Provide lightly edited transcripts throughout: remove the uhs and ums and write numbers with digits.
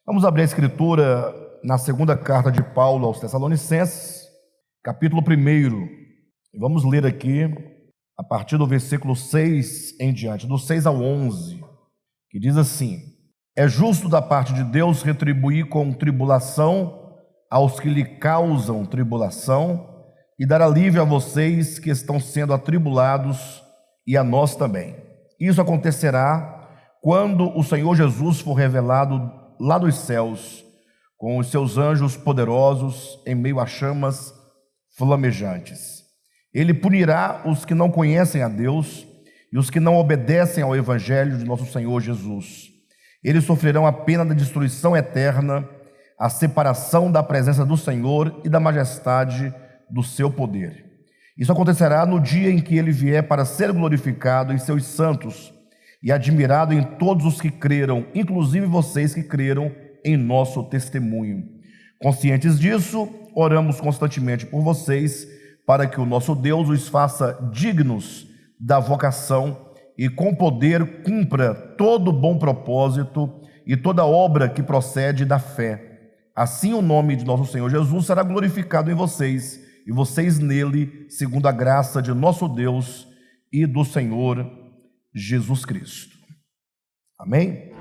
Vamos abrir a escritura na segunda carta de Paulo aos Tessalonicenses, capítulo 1. Vamos ler aqui a partir do versículo 6 em diante, do 6 ao 11, que diz assim: É justo da parte de Deus retribuir com tribulação aos que lhe causam tribulação e dar alívio a vocês que estão sendo atribulados e a nós também. Isso acontecerá quando o Senhor Jesus for revelado lá dos céus, com os seus anjos poderosos em meio a chamas flamejantes. Ele punirá os que não conhecem a Deus e os que não obedecem ao Evangelho de nosso Senhor Jesus. Eles sofrerão a pena da destruição eterna, a separação da presença do Senhor e da majestade do seu poder. Isso acontecerá no dia em que ele vier para ser glorificado em seus santos e admirado em todos os que creram, inclusive vocês que creram em nosso testemunho. Conscientes disso, oramos constantemente por vocês, para que o nosso Deus os faça dignos da vocação e com poder cumpra todo bom propósito e toda obra que procede da fé. Assim o nome de nosso Senhor Jesus será glorificado em vocês, e vocês nele, segundo a graça de nosso Deus e do Senhor Jesus Cristo. Amém?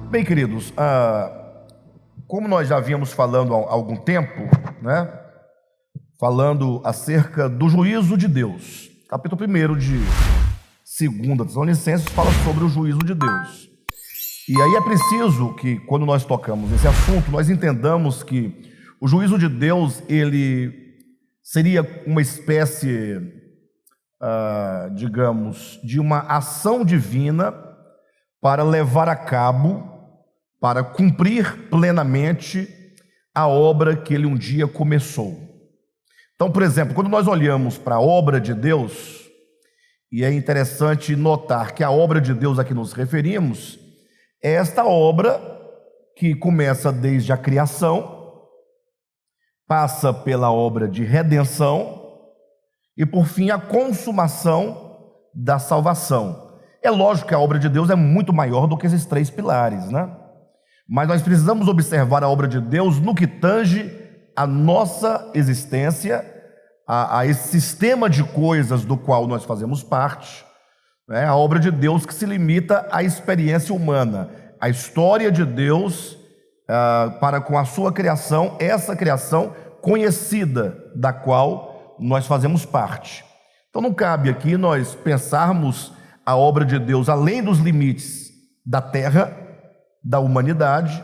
Bem, queridos, como nós já vínhamos falando há algum tempo, né? Falando acerca do juízo de Deus. Capítulo 1 de 2 Tessalonicenses fala sobre o juízo de Deus. E aí é preciso que, quando nós tocamos esse assunto, nós entendamos que o juízo de Deus, ele seria uma espécie, digamos, de uma ação divina para levar a cabo, para cumprir plenamente a obra que ele um dia começou. Então, por exemplo, quando nós olhamos para a obra de Deus, e é interessante notar que a obra de Deus a que nos referimos é esta obra que começa desde a criação, passa pela obra de redenção e, por fim, a consumação da salvação. É lógico que a obra de Deus é muito maior do que esses três pilares, né? Mas nós precisamos observar a obra de Deus no que tange a nossa existência, a esse sistema de coisas do qual nós fazemos parte, né? A obra de Deus que se limita à experiência humana, a história de Deus para com a sua criação, essa criação conhecida da qual nós fazemos parte. Então não cabe aqui nós pensarmos a obra de Deus além dos limites da terra, da humanidade,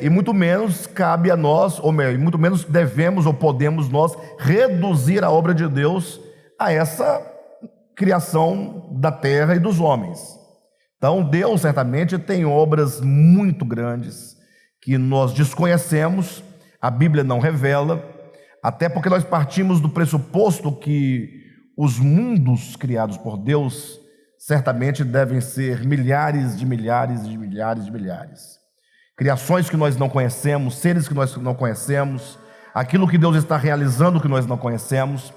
e muito menos cabe a nós, ou melhor, muito menos devemos ou podemos nós reduzir a obra de Deus a essa criação da terra e dos homens. Então Deus certamente tem obras muito grandes que nós desconhecemos, a Bíblia não revela, até porque nós partimos do pressuposto que os mundos criados por Deus certamente devem ser milhares de milhares de milhares de milhares. Criações que nós não conhecemos, seres que nós não conhecemos, aquilo que Deus está realizando que nós não conhecemos.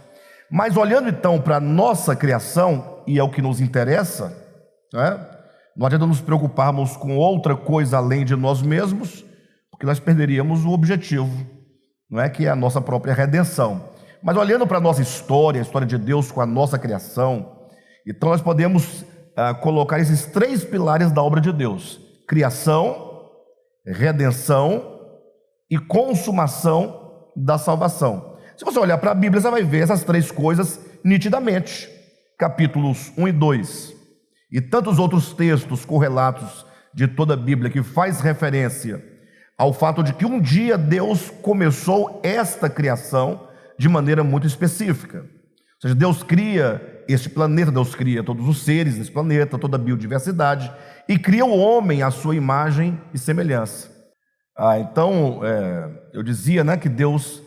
Mas olhando então para a nossa criação, e é o que nos interessa, né? Não adianta nos preocuparmos com outra coisa além de nós mesmos, porque nós perderíamos o objetivo, não é? Que é a nossa própria redenção. Mas olhando para a nossa história, a história de Deus com a nossa criação, então nós podemos colocar esses três pilares da obra de Deus: criação, redenção e consumação da salvação. Se você olhar para a Bíblia, você vai ver essas três coisas nitidamente. Capítulos 1 e 2 e tantos outros textos correlatos de toda a Bíblia que faz referência ao fato de que um dia Deus começou esta criação de maneira muito específica. Ou seja, Deus cria este planeta, Deus cria todos os seres desse planeta, toda a biodiversidade, e cria o homem à sua imagem e semelhança. Então, eu dizia, né, que Deus,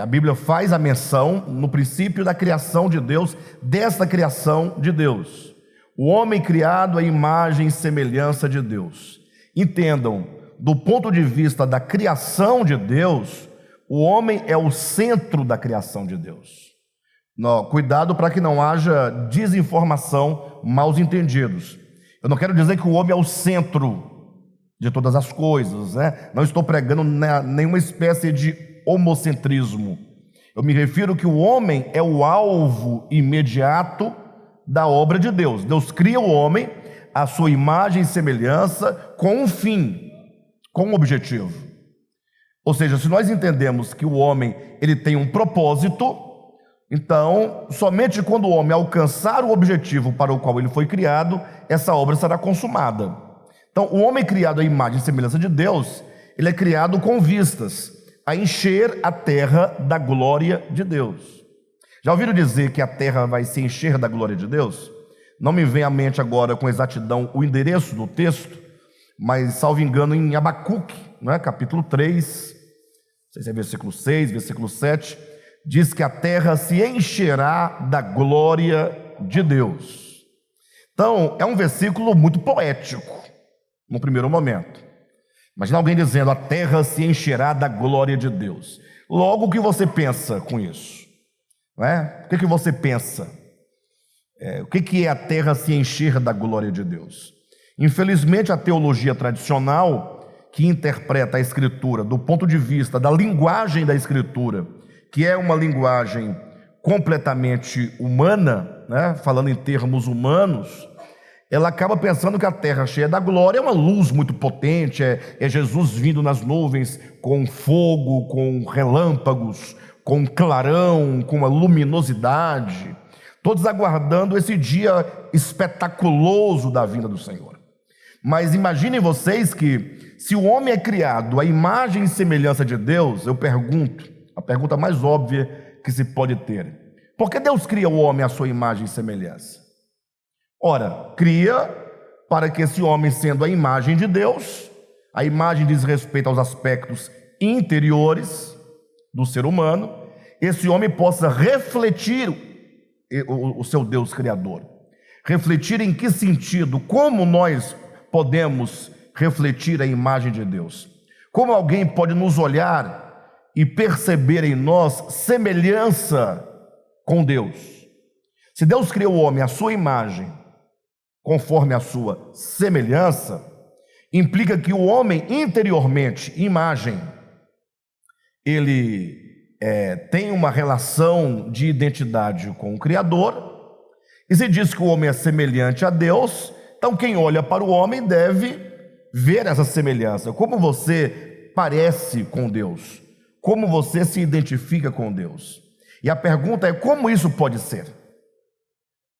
a Bíblia faz a menção no princípio da criação de Deus, desta criação de Deus. O homem criado à imagem e semelhança de Deus. Entendam, do ponto de vista da criação de Deus, o homem é o centro da criação de Deus. Não, cuidado para que não haja desinformação, maus entendidos. Eu não quero dizer que o homem é o centro de todas as coisas, né? Não estou pregando nenhuma espécie de homocentrismo. Eu me refiro que o homem é o alvo imediato da obra de Deus. Deus cria o homem à sua imagem e semelhança com um fim, com um objetivo. Ou seja, se nós entendemos que o homem ele tem um propósito, então somente quando o homem alcançar o objetivo para o qual ele foi criado, essa obra será consumada. Então, o homem criado à imagem e semelhança de Deus, ele é criado com vistas a encher a terra da glória de Deus. Já ouviram dizer que a terra vai se encher da glória de Deus? Não me vem à mente agora com exatidão o endereço do texto, mas, salvo engano, em Abacuque, né, capítulo 3, não sei se é versículo 6, versículo 7, diz que a terra se encherá da glória de Deus. Então, é um versículo muito poético, no primeiro momento. Imagina alguém dizendo, a terra se encherá da glória de Deus. Logo, o que você pensa com isso? Não é? O que você pensa? O que é a terra se encher da glória de Deus? Infelizmente, a teologia tradicional, que interpreta a Escritura do ponto de vista da linguagem da Escritura, que é uma linguagem completamente humana, né? Falando em termos humanos, ela acaba pensando que a terra cheia da glória é uma luz muito potente, é Jesus vindo nas nuvens com fogo, com relâmpagos, com clarão, com uma luminosidade, todos aguardando esse dia espetaculoso da vinda do Senhor. Mas imaginem vocês que, se o homem é criado à imagem e semelhança de Deus, eu pergunto, a pergunta mais óbvia que se pode ter: por que Deus cria o homem à sua imagem e semelhança? Ora, cria para que esse homem, sendo a imagem de Deus, a imagem diz respeito aos aspectos interiores do ser humano, esse homem possa refletir o seu Deus Criador. Refletir em que sentido? Como nós podemos refletir a imagem de Deus? Como alguém pode nos olhar e perceber em nós semelhança com Deus? Se Deus criou o homem à sua imagem, conforme a sua semelhança, implica que o homem interiormente, imagem, ele tem uma relação de identidade com o Criador, e se diz que o homem é semelhante a Deus, então quem olha para o homem deve ver essa semelhança. Como você parece com Deus? Como você se identifica com Deus? E a pergunta é: como isso pode ser?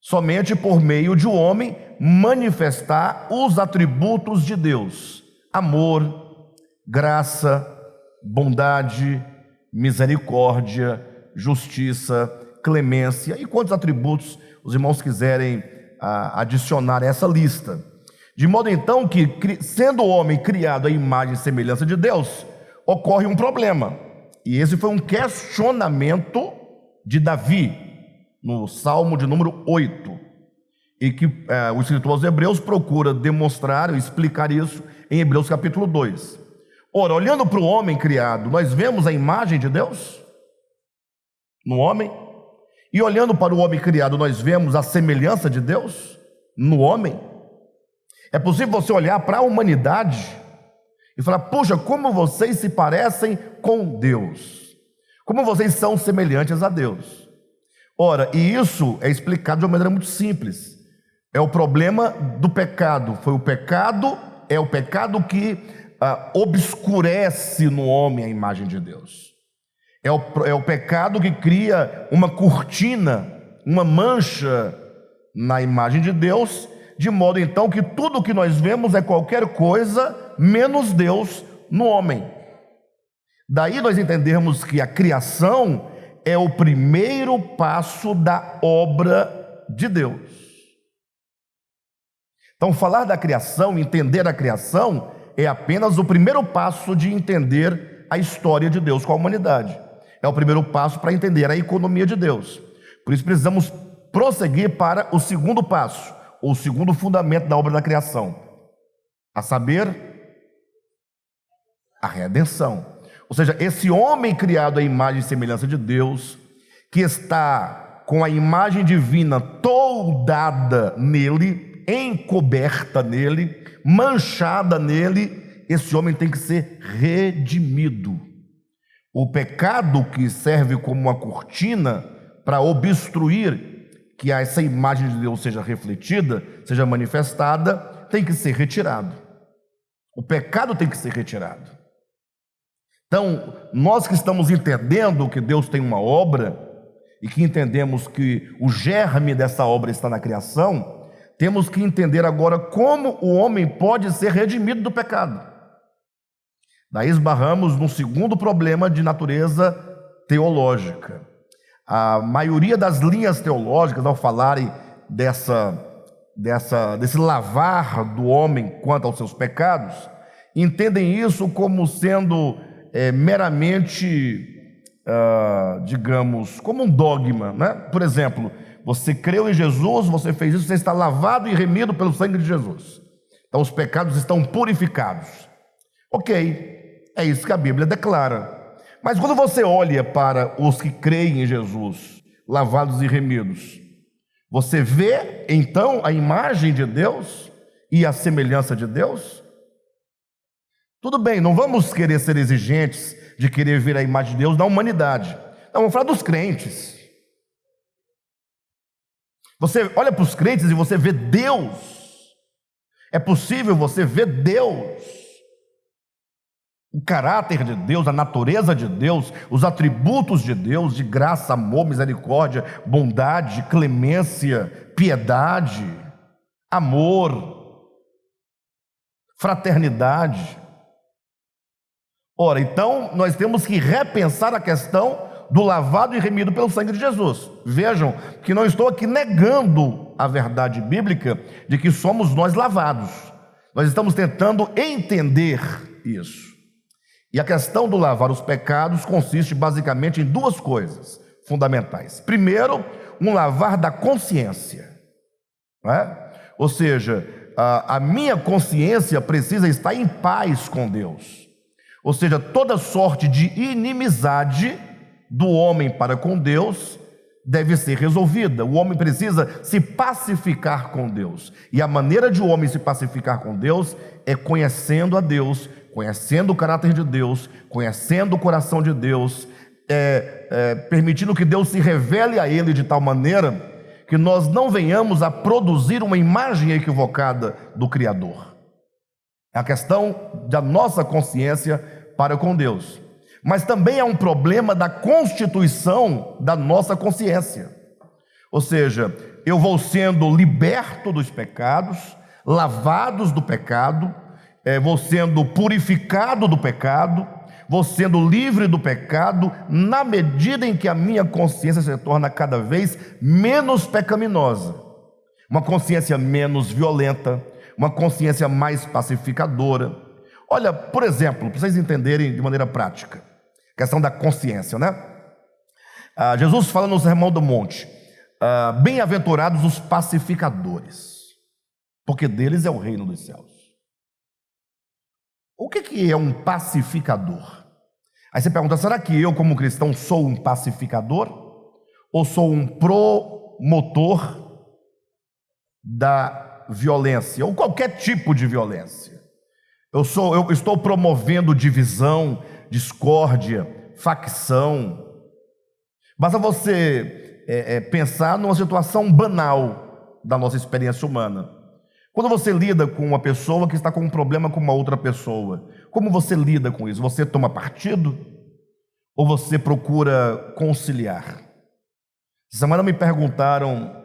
Somente por meio de o homem manifestar os atributos de Deus: amor, graça, bondade, misericórdia, justiça, clemência, e quantos atributos os irmãos quiserem adicionar a essa lista. De modo então que, sendo o homem criado à imagem e semelhança de Deus, ocorre um problema, e esse foi um questionamento de Davi, no Salmo de número 8, e que o escritor aos Hebreus procura demonstrar, explicar isso em Hebreus capítulo 2. Ora, olhando para o homem criado, nós vemos a imagem de Deus no homem, e olhando para o homem criado, nós vemos a semelhança de Deus no homem. É possível você olhar para a humanidade e falar: puxa, como vocês se parecem com Deus, como vocês são semelhantes a Deus. Ora, e isso é explicado de uma maneira muito simples. É o problema do pecado. É o pecado que obscurece no homem a imagem de Deus. É o pecado que cria uma cortina, uma mancha na imagem de Deus, de modo então que tudo o que nós vemos é qualquer coisa menos Deus no homem. Daí nós entendermos que a criação é o primeiro passo da obra de Deus. Então, falar da criação, entender a criação, é apenas o primeiro passo de entender a história de Deus com a humanidade. É o primeiro passo para entender a economia de Deus. Por isso precisamos prosseguir para o segundo passo, ou o segundo fundamento da obra da criação, a saber, A redenção. Ou seja, esse homem criado à imagem e semelhança de Deus, que está com a imagem divina toldada nele, encoberta nele, manchada nele, esse homem tem que ser redimido. O pecado que serve como uma cortina para obstruir que essa imagem de Deus seja refletida, seja manifestada, tem que ser retirado. O pecado tem que ser retirado. Então, nós que estamos entendendo que Deus tem uma obra e que entendemos que o germe dessa obra está na criação, temos que entender agora como o homem pode ser redimido do pecado. Daí esbarramos no segundo problema de natureza teológica. A maioria das linhas teológicas, ao falarem desse lavar do homem quanto aos seus pecados, entendem isso como sendo meramente, digamos, como um dogma, né? Por exemplo, você creu em Jesus, você fez isso, você está lavado e remido pelo sangue de Jesus. Então os pecados estão purificados. Ok, é isso que a Bíblia declara. Mas quando você olha para os que creem em Jesus, lavados e remidos, você vê então a imagem de Deus e a semelhança de Deus? Tudo bem, não vamos querer ser exigentes de querer ver a imagem de Deus na humanidade. Não, vamos falar dos crentes. Você olha para os crentes e você vê Deus. É possível você ver Deus. O caráter de Deus, a natureza de Deus, os atributos de Deus, de graça, amor, misericórdia, bondade, clemência, piedade, amor, fraternidade. Ora, então nós temos que repensar a questão do lavado e remido pelo sangue de Jesus. Vejam que não estou aqui negando a verdade bíblica de que somos nós lavados. Nós estamos tentando entender isso. E a questão do lavar os pecados consiste basicamente em duas coisas fundamentais. Primeiro, um lavar da consciência, não é? Ou seja, a minha consciência precisa estar em paz com Deus. Ou seja, toda sorte de inimizade do homem para com Deus deve ser resolvida. O homem precisa se pacificar com Deus. E a maneira de o homem se pacificar com Deus é conhecendo a Deus, conhecendo o caráter de Deus, conhecendo o coração de Deus, permitindo que Deus se revele a ele de tal maneira que nós não venhamos a produzir uma imagem equivocada do Criador. É a questão da nossa consciência para com Deus. Mas também é um problema da constituição da nossa consciência. Ou seja, eu vou sendo liberto dos pecados, lavados do pecado, vou sendo purificado do pecado, vou sendo livre do pecado, na medida em que a minha consciência se torna cada vez menos pecaminosa. Uma consciência menos violenta, uma consciência mais pacificadora. Olha, por exemplo, para vocês entenderem de maneira prática, a questão da consciência, né? Jesus fala no Sermão do Monte, bem-aventurados os pacificadores, porque deles é o reino dos céus. O que é um pacificador? Aí você pergunta, será que eu como cristão sou um pacificador? Ou sou um promotor da violência, ou qualquer tipo de violência? Eu estou promovendo divisão, discórdia, facção. Basta você pensar numa situação banal da nossa experiência humana. Quando você lida com uma pessoa que está com um problema com uma outra pessoa, como você lida com isso? Você toma partido? Ou você procura conciliar? Essa semana me perguntaram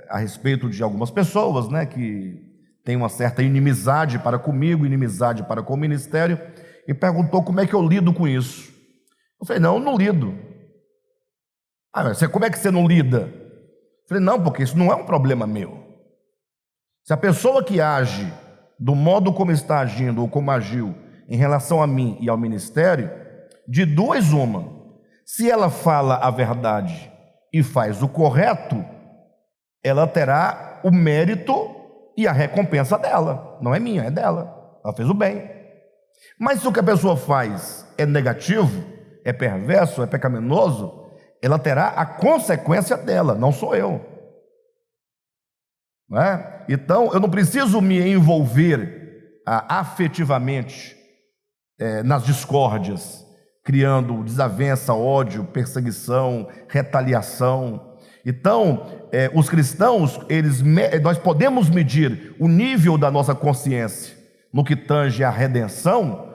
a respeito de algumas pessoas, né, que têm uma certa inimizade para comigo, inimizade para com o ministério, e perguntou como é que eu lido com isso. Eu falei, não, eu não lido. Como é que você não lida? Eu falei, não, porque isso não é um problema meu. Se a pessoa que age do modo como está agindo ou como agiu em relação a mim e ao ministério, de duas uma, se ela fala a verdade e faz o correto, ela terá o mérito e a recompensa dela, não é minha, é dela, ela fez o bem. Mas se o que a pessoa faz é negativo, é perverso, é pecaminoso, ela terá a consequência dela, não sou eu. Não é? Então, eu não preciso me envolver afetivamente nas discórdias, criando desavença, ódio, perseguição, retaliação. Então, os cristãos, nós podemos medir o nível da nossa consciência no que tange à redenção,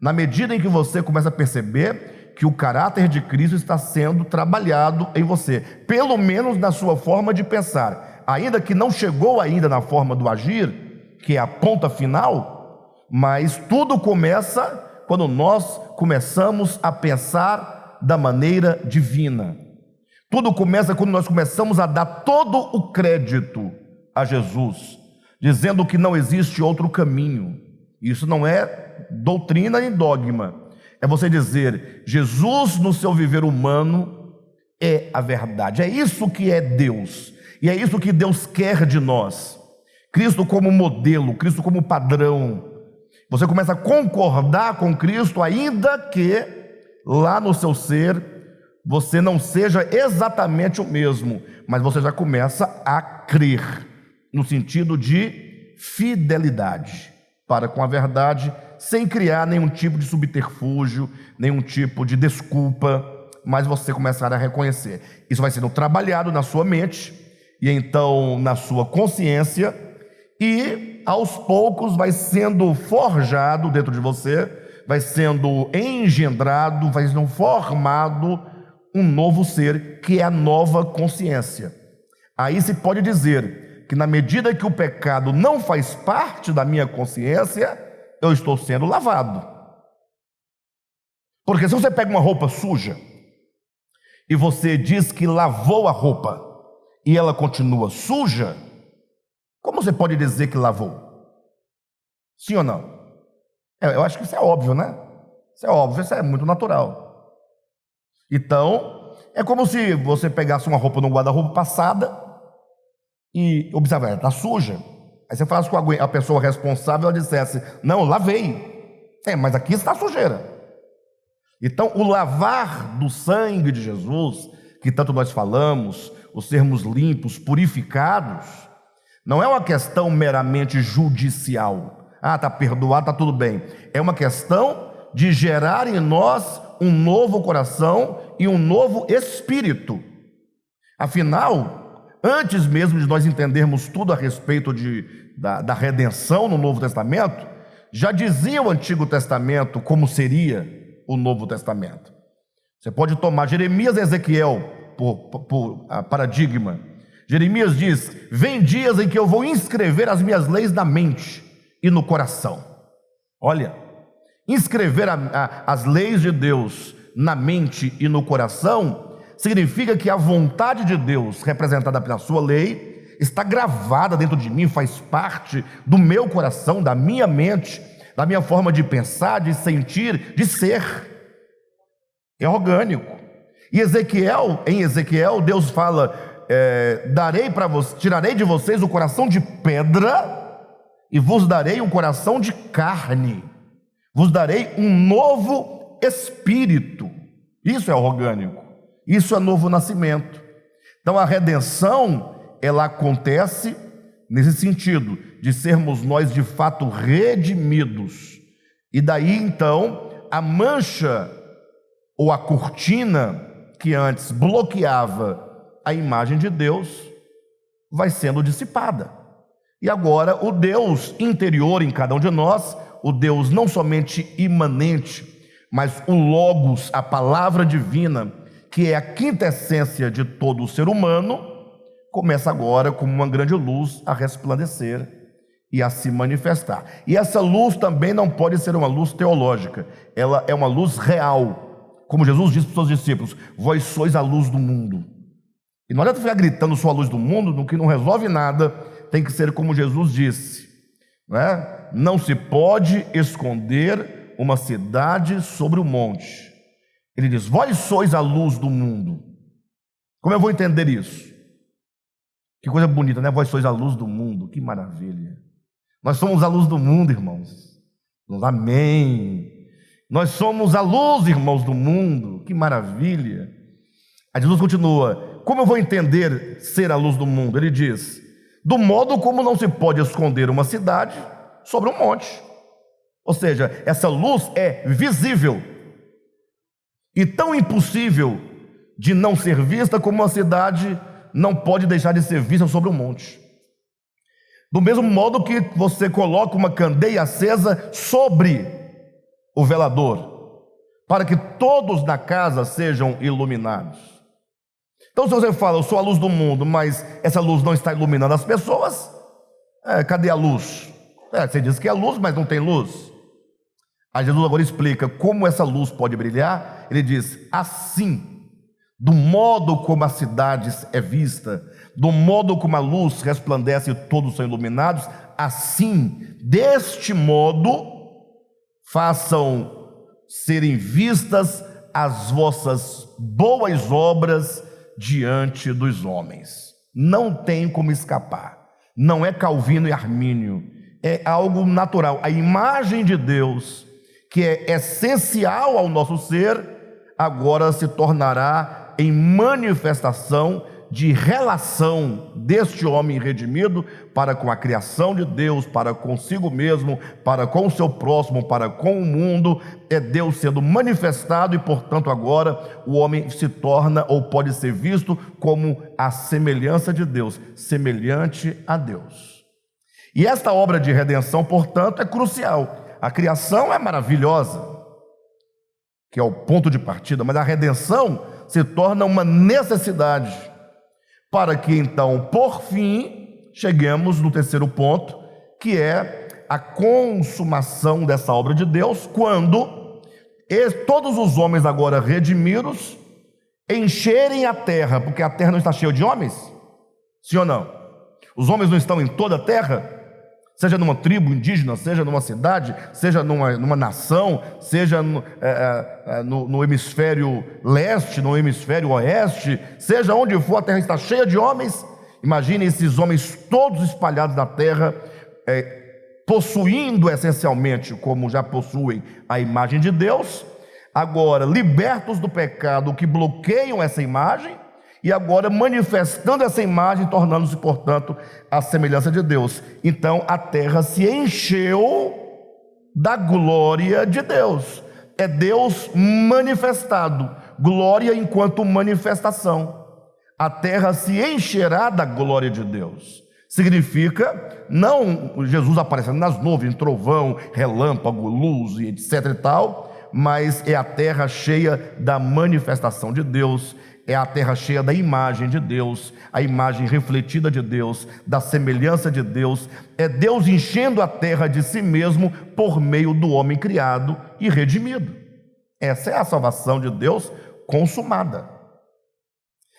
na medida em que você começa a perceber que o caráter de Cristo está sendo trabalhado em você, pelo menos na sua forma de pensar, ainda que não chegou ainda na forma do agir, que é a ponta final, mas tudo começa quando nós começamos a pensar da maneira divina. Tudo começa quando nós começamos a dar todo o crédito a Jesus, dizendo que não existe outro caminho. Isso não é doutrina nem dogma, é você dizer: Jesus no seu viver humano é a verdade. É isso que é Deus, e é isso que Deus quer de nós. Cristo como modelo, Cristo como padrão. Você começa a concordar com Cristo, ainda que lá no seu ser você não seja exatamente o mesmo, mas você já começa a crer, no sentido de fidelidade para com a verdade, sem criar nenhum tipo de subterfúgio, nenhum tipo de desculpa, mas você começar a reconhecer. Isso vai sendo trabalhado na sua mente, e então na sua consciência, e aos poucos vai sendo forjado dentro de você, vai sendo engendrado, vai sendo formado um novo ser, que é a nova consciência. Aí se pode dizer que na medida que o pecado não faz parte da minha consciência, eu estou sendo lavado. Porque se você pega uma roupa suja e você diz que lavou a roupa e ela continua suja, como você pode dizer que lavou? Sim ou não? Eu acho que isso é óbvio, né? Isso é óbvio, isso é muito natural. Então, é como se você pegasse uma roupa no guarda-roupa passada e observar, ela está suja. Aí você falasse com a pessoa responsável, ela dissesse: não, eu lavei. Mas aqui está a sujeira. Então, o lavar do sangue de Jesus, que tanto nós falamos, os sermos limpos, purificados, não é uma questão meramente judicial. Está perdoado, está tudo bem. É uma questão de gerar em nós um novo coração e um novo espírito. Afinal, antes mesmo de nós entendermos tudo a respeito da redenção no Novo Testamento, já dizia o Antigo Testamento como seria o Novo Testamento. Você pode tomar Jeremias e Ezequiel por paradigma. Jeremias diz: vem dias em que eu vou inscrever as minhas leis na mente e no coração. Olha, inscrever as leis de Deus na mente e no coração significa que a vontade de Deus, representada pela sua lei, está gravada dentro de mim, faz parte do meu coração, da minha mente, da minha forma de pensar, de sentir, de ser. É orgânico. E em Ezequiel, Deus fala: tirarei de vocês o coração de pedra e vos darei um coração de carne. Vos darei um novo espírito. Isso é orgânico. Isso é novo nascimento. Então a redenção, ela acontece nesse sentido, de sermos nós de fato redimidos. E daí então a mancha ou a cortina que antes bloqueava a imagem de Deus vai sendo dissipada. E agora o Deus interior em cada um de nós, o Deus não somente imanente, mas o Logos, a palavra divina, que é a quintessência de todo o ser humano, começa agora como uma grande luz a resplandecer e a se manifestar. E essa luz também não pode ser uma luz teológica, ela é uma luz real. Como Jesus disse para os seus discípulos: vós sois a luz do mundo. E não adianta ficar gritando sua luz do mundo, no que não resolve nada. Tem que ser como Jesus disse, né? Não se pode esconder uma cidade sobre o monte. Ele diz: vós sois a luz do mundo. Como eu vou entender isso? Que coisa bonita, né? Vós sois a luz do mundo. Que maravilha. Nós somos a luz do mundo, irmãos. Amém. Nós somos a luz, irmãos, do mundo. Que maravilha. Aí Jesus continua: como eu vou entender ser a luz do mundo? Ele diz: do modo como não se pode esconder uma cidade sobre um monte. Ou seja, essa luz é visível e tão impossível de não ser vista como uma cidade não pode deixar de ser vista sobre um monte. Do mesmo modo que você coloca uma candeia acesa sobre o velador, para que todos na casa sejam iluminados. Então, se você fala, eu sou a luz do mundo, mas essa luz não está iluminando as pessoas, cadê a luz? Você diz que é luz, mas não tem luz. Aí Jesus agora explica como essa luz pode brilhar. Ele diz: assim, do modo como a cidade é vista, do modo como a luz resplandece e todos são iluminados, assim, deste modo, façam serem vistas as vossas boas obras diante dos homens. Não tem como escapar. Não é Calvino e Armínio, é algo natural. A imagem de Deus, que é essencial ao nosso ser, agora se tornará em manifestação de relação deste homem redimido para com a criação de Deus, para consigo mesmo, para com o seu próximo, para com o mundo. É Deus sendo manifestado e, portanto, agora o homem se torna ou pode ser visto como a semelhança de Deus, semelhante a Deus. E esta obra de redenção, portanto, é crucial. A criação é maravilhosa, que é o ponto de partida, mas a redenção se torna uma necessidade, para que então, por fim, cheguemos no terceiro ponto, que é a consumação dessa obra de Deus, quando todos os homens agora redimidos encherem a terra, porque a terra não está cheia de homens? Sim ou não? Os homens não estão em toda a terra? Seja numa tribo indígena, seja numa cidade, seja numa nação, seja no hemisfério leste, no hemisfério oeste, seja onde for, a terra está cheia de homens. Imagine esses homens todos espalhados na terra, possuindo essencialmente, como já possuem, a imagem de Deus, agora libertos do pecado que bloqueiam essa imagem, e agora manifestando essa imagem, tornando-se, portanto, a semelhança de Deus. Então a terra se encheu da glória de Deus. É Deus manifestado, glória enquanto manifestação. A terra se encherá da glória de Deus. Significa, não Jesus aparecendo nas nuvens, trovão, relâmpago, luz e etc e tal, mas é a terra cheia da manifestação de Deus. É a terra cheia da imagem de Deus, a imagem refletida de Deus, da semelhança de Deus. É Deus enchendo a terra de si mesmo por meio do homem criado e redimido. Essa é a salvação de Deus consumada.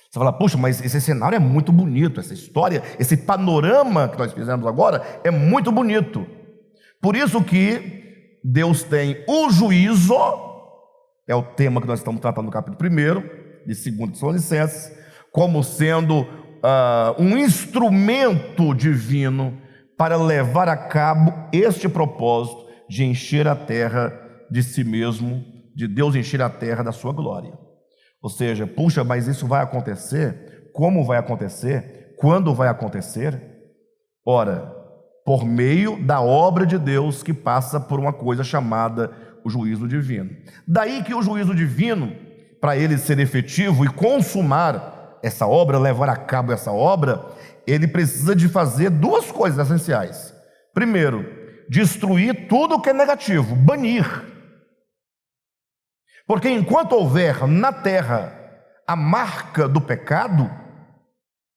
Você fala, puxa, mas esse cenário é muito bonito, essa história, esse panorama que nós fizemos agora é muito bonito. Por isso que Deus tem o juízo, é o tema que nós estamos tratando no capítulo 1, de 2 Tessalonicenses, como sendo um instrumento divino para levar a cabo este propósito de encher a terra de si mesmo, de Deus encher a terra da sua glória. Ou seja, puxa, mas isso vai acontecer? Como vai acontecer? Quando vai acontecer? Ora, por meio da obra de Deus que passa por uma coisa chamada o juízo divino. Daí que o juízo divino, para ele ser efetivo e consumar essa obra, levar a cabo essa obra, ele precisa de fazer duas coisas essenciais. Primeiro, destruir tudo que é negativo, banir. Porque enquanto houver na terra a marca do pecado,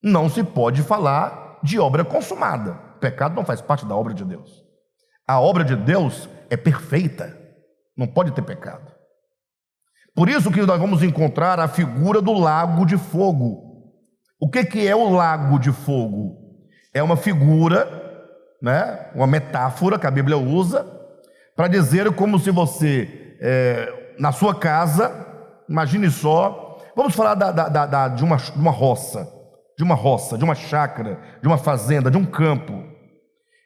não se pode falar de obra consumada. O pecado não faz parte da obra de Deus. A obra de Deus é perfeita, não pode ter pecado. Por isso que nós vamos encontrar a figura do lago de fogo. O que é o lago de fogo? É uma figura, né, uma metáfora que a Bíblia usa para dizer como se você, na sua casa, imagine só, vamos falar de uma roça, de uma chácara, de uma fazenda, de um campo,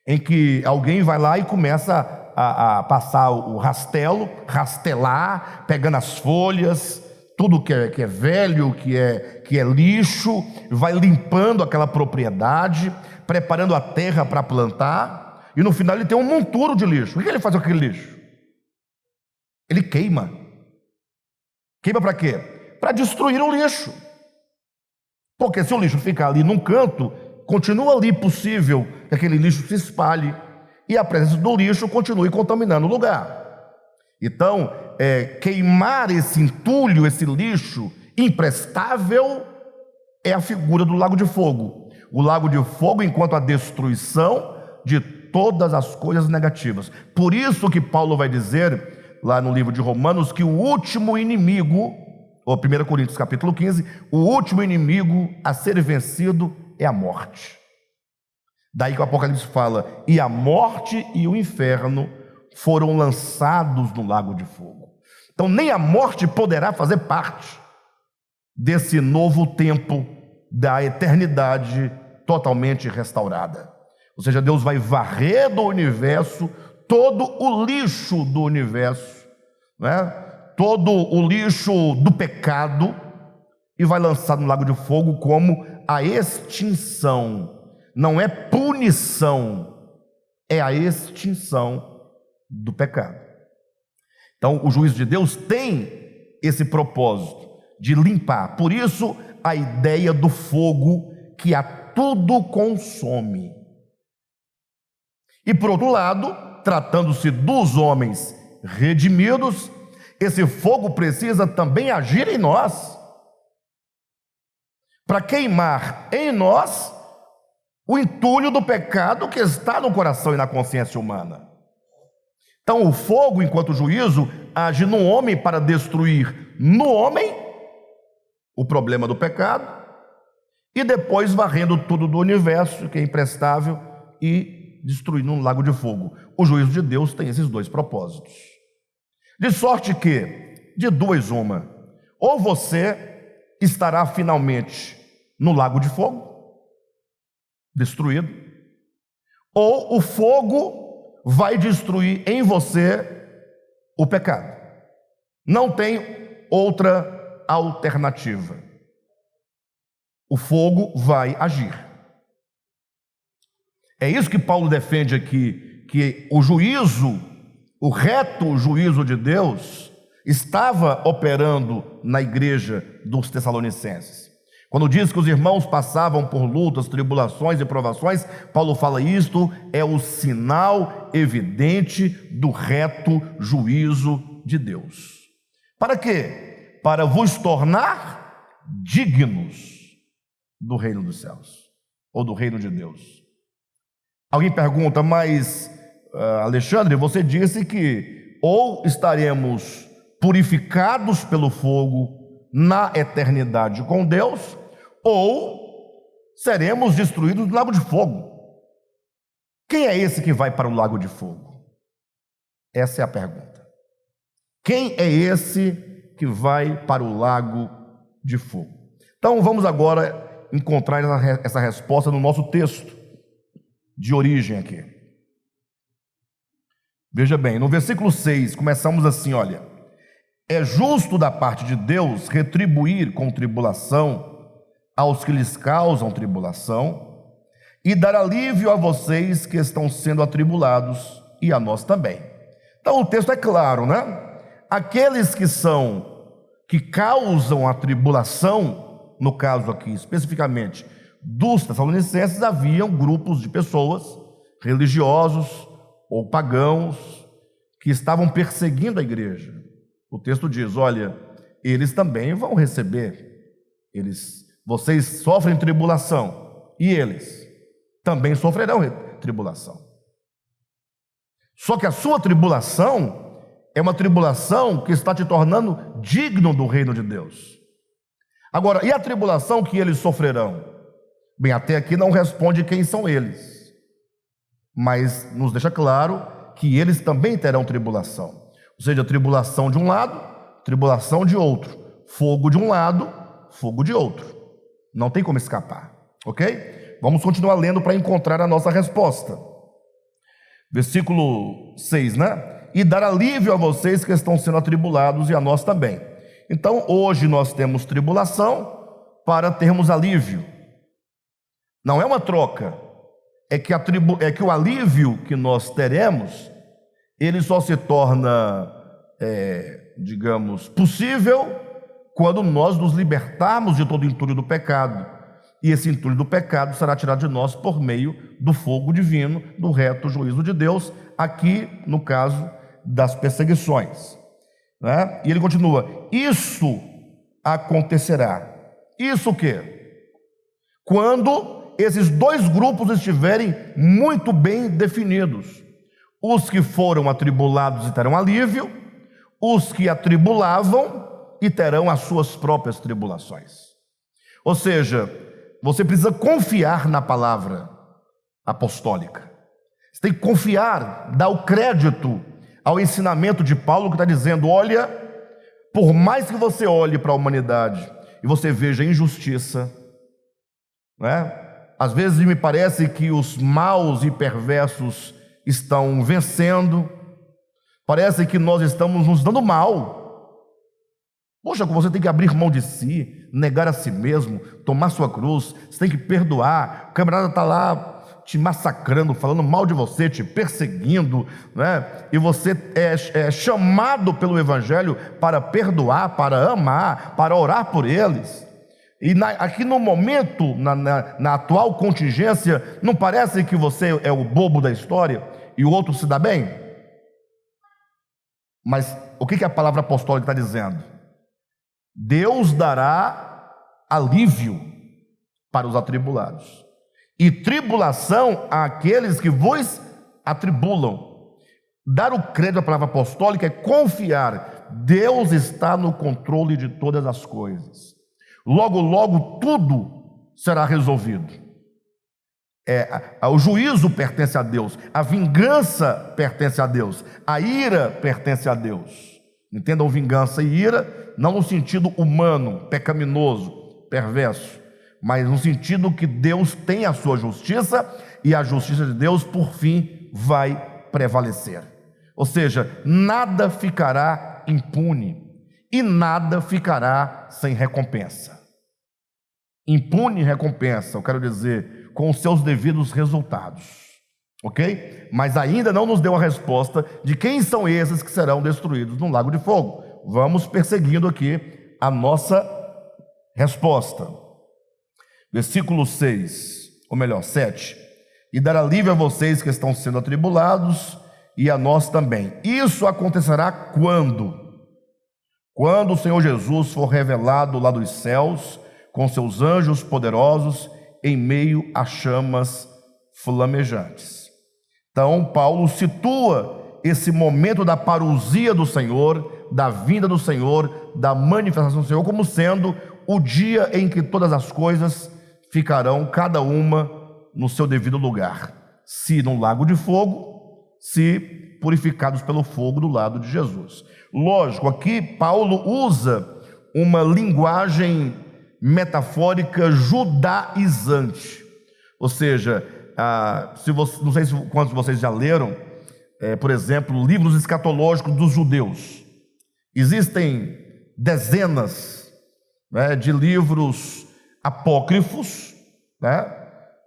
em que alguém vai lá e começa a passar o rastelo, rastelar, pegando as folhas, tudo que é velho, que é lixo, vai limpando aquela propriedade, preparando a terra para plantar, e no final ele tem um monturo de lixo. O que ele faz com aquele lixo? Ele queima. Queima para quê? Para destruir o lixo. Porque se o lixo ficar ali num canto, continua ali possível que aquele lixo se espalhe e a presença do lixo continue contaminando o lugar. Então, queimar esse entulho, esse lixo imprestável, é a figura do lago de fogo. O lago de fogo enquanto a destruição de todas as coisas negativas. Por isso que Paulo vai dizer, lá no livro de Romanos, que o último inimigo, ou 1 Coríntios capítulo 15, o último inimigo a ser vencido é a morte. Daí que o Apocalipse fala, e a morte e o inferno foram lançados no lago de fogo. Então nem a morte poderá fazer parte desse novo tempo da eternidade totalmente restaurada. Ou seja, Deus vai varrer do universo todo o lixo do universo, né? Todo o lixo do pecado, e vai lançar no lago de fogo como a extinção. Não é punição, é a extinção do pecado. Então o juízo de Deus tem esse propósito de limpar. Por isso a ideia do fogo que a tudo consome. E por outro lado, tratando-se dos homens redimidos, esse fogo precisa também agir em nós, para queimar em nós o entulho do pecado que está no coração e na consciência humana. Então o fogo, enquanto juízo, age no homem para destruir no homem o problema do pecado, e depois varrendo tudo do universo que é imprestável e destruindo um lago de fogo. O juízo de Deus tem esses dois propósitos. De sorte que, de duas uma, ou você estará finalmente no lago de fogo, destruído, ou o fogo vai destruir em você o pecado. Não tem outra alternativa. O fogo vai agir. É isso que Paulo defende aqui, que o juízo, o reto juízo de Deus, estava operando na igreja dos Tessalonicenses. Quando diz que os irmãos passavam por lutas, tribulações e provações, Paulo fala isto é o sinal evidente do reto juízo de Deus. Para quê? Para vos tornar dignos do reino dos céus, ou do reino de Deus. Alguém pergunta, mas Alexandre, você disse que ou estaremos purificados pelo fogo na eternidade com Deus, ou seremos destruídos no lago de fogo. Quem é esse que vai para o lago de fogo? Essa é a pergunta. Quem é esse que vai para o lago de fogo? Então vamos agora encontrar essa resposta no nosso texto de origem aqui. Veja bem, no versículo 6, começamos assim, olha: é justo da parte de Deus retribuir com tribulação aos que lhes causam tribulação e dar alívio a vocês que estão sendo atribulados e a nós também. Então o texto é claro, né? Aqueles que causam a tribulação, no caso aqui especificamente dos Tessalonicenses, haviam grupos de pessoas religiosos ou pagãos que estavam perseguindo a igreja. O texto diz, olha, eles também vão receber, vocês sofrem tribulação, e eles também sofrerão tribulação. Só que a sua tribulação é uma tribulação que está te tornando digno do reino de Deus. Agora, e a tribulação que eles sofrerão? Bem, até aqui não responde quem são eles, mas nos deixa claro que eles também terão tribulação. Ou seja, tribulação de um lado, tribulação de outro, fogo de um lado, fogo de outro. Não tem como escapar, ok? Vamos continuar lendo para encontrar a nossa resposta. Versículo 6, né? E dar alívio a vocês que estão sendo atribulados e a nós também. Então, hoje nós temos tribulação para termos alívio. Não é uma troca, é que o alívio que nós teremos, ele só se torna, digamos, possível quando nós nos libertarmos de todo o entulho do pecado. E esse entulho do pecado será tirado de nós por meio do fogo divino, do reto juízo de Deus, aqui no caso das perseguições, né? E ele continua: isso acontecerá. Isso o quê? Quando esses dois grupos estiverem muito bem definidos. Os que foram atribulados e terão alívio, os que atribulavam e terão as suas próprias tribulações. Ou seja, você precisa confiar na palavra apostólica. Você tem que confiar, dar o crédito ao ensinamento de Paulo, que está dizendo: olha, por mais que você olhe para a humanidade e você veja injustiça, né? Às vezes me parece que os maus e perversos estão vencendo, parece que nós estamos nos dando mal. Poxa, você tem que abrir mão de si, negar a si mesmo, tomar sua cruz, você tem que perdoar. O camarada está lá te massacrando, falando mal de você, te perseguindo, né? E você é chamado pelo Evangelho para perdoar, para amar, para orar por eles. E aqui no momento, na atual contingência, não parece que você é o bobo da história e o outro se dá bem? Mas o que a palavra apostólica está dizendo? Deus dará alívio para os atribulados, e tribulação àqueles que vos atribulam. Dar o crédito à palavra apostólica é confiar. Deus está no controle de todas as coisas. Logo, logo tudo será resolvido. O juízo pertence a Deus, a vingança pertence a Deus, a ira pertence a Deus. Entendam vingança e ira não no sentido humano, pecaminoso, perverso, mas no sentido que Deus tem a sua justiça, e a justiça de Deus por fim vai prevalecer. Ou seja, nada ficará impune e nada ficará sem recompensa. Impune e recompensa, eu quero dizer, com os seus devidos resultados, ok? Mas ainda não nos deu a resposta de quem são esses que serão destruídos no lago de fogo. Vamos perseguindo aqui a nossa resposta. Versículo 6, ou melhor, 7. E dar alívio a vocês que estão sendo atribulados e a nós também. Isso acontecerá quando? Quando o Senhor Jesus for revelado lá dos céus, com seus anjos poderosos, em meio a chamas flamejantes. Então, Paulo situa esse momento da parousia do Senhor, da vinda do Senhor, da manifestação do Senhor, como sendo o dia em que todas as coisas ficarão, cada uma no seu devido lugar, se no lago de fogo, se purificados pelo fogo do lado de Jesus. Lógico, aqui Paulo usa uma linguagem metafórica judaizante, ou seja, não sei quantos de vocês já leram, por exemplo, livros escatológicos dos judeus. Existem dezenas, né, de livros apócrifos, né,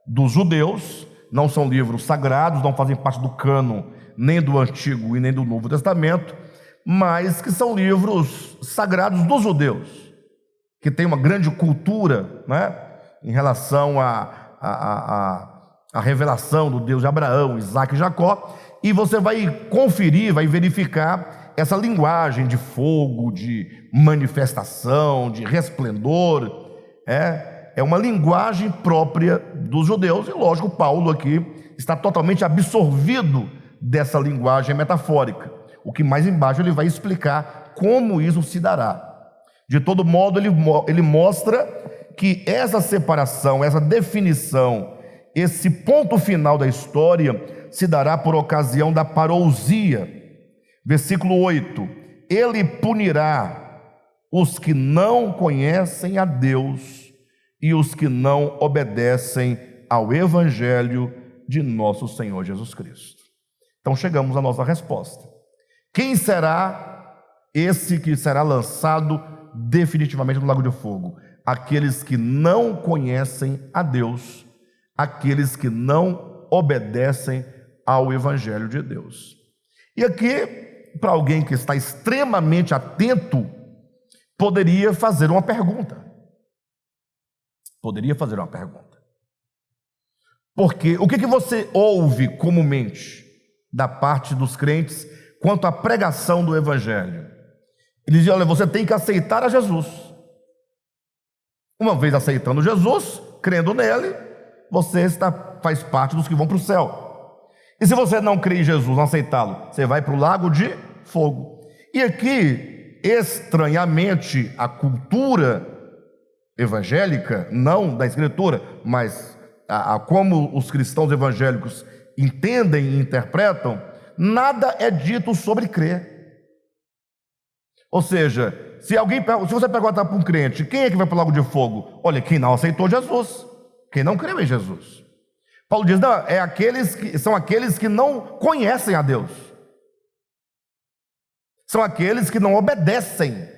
dos judeus. Não são livros sagrados, não fazem parte do cânon nem do Antigo e nem do Novo Testamento, mas que são livros sagrados dos judeus, que tem uma grande cultura, né, em relação à revelação do Deus de Abraão, Isaac e Jacó. E você vai conferir, vai verificar essa linguagem de fogo, de manifestação, de resplendor. É uma linguagem própria dos judeus, e lógico, Paulo aqui está totalmente absorvido dessa linguagem metafórica. O que mais embaixo ele vai explicar como isso se dará. De todo modo, ele mostra que essa separação, essa definição, esse ponto final da história se dará por ocasião da parousia. Versículo 8: ele punirá os que não conhecem a Deus e os que não obedecem ao Evangelho de nosso Senhor Jesus Cristo. Então chegamos à nossa resposta. Quem será esse que será lançado definitivamente no lago de fogo? Aqueles que não conhecem a Deus, aqueles que não obedecem ao Evangelho de Deus. E aqui, para alguém que está extremamente atento, poderia fazer uma pergunta. Porque o que você ouve comumente da parte dos crentes quanto à pregação do Evangelho? Eles dizem: olha, você tem que aceitar a Jesus. Uma vez aceitando Jesus, crendo nele, você faz parte dos que vão para o céu. E se você não crê em Jesus, não aceitá-lo, você vai para o lago de fogo. E aqui, estranhamente, a cultura evangélica, não da Escritura, mas como os cristãos evangélicos entendem e interpretam, nada é dito sobre crer. Ou seja, se você perguntar para um crente, quem é que vai para o lago de fogo? Olha, quem não aceitou Jesus, quem não creu em Jesus. Paulo diz: não, são aqueles que não conhecem a Deus, são aqueles que não obedecem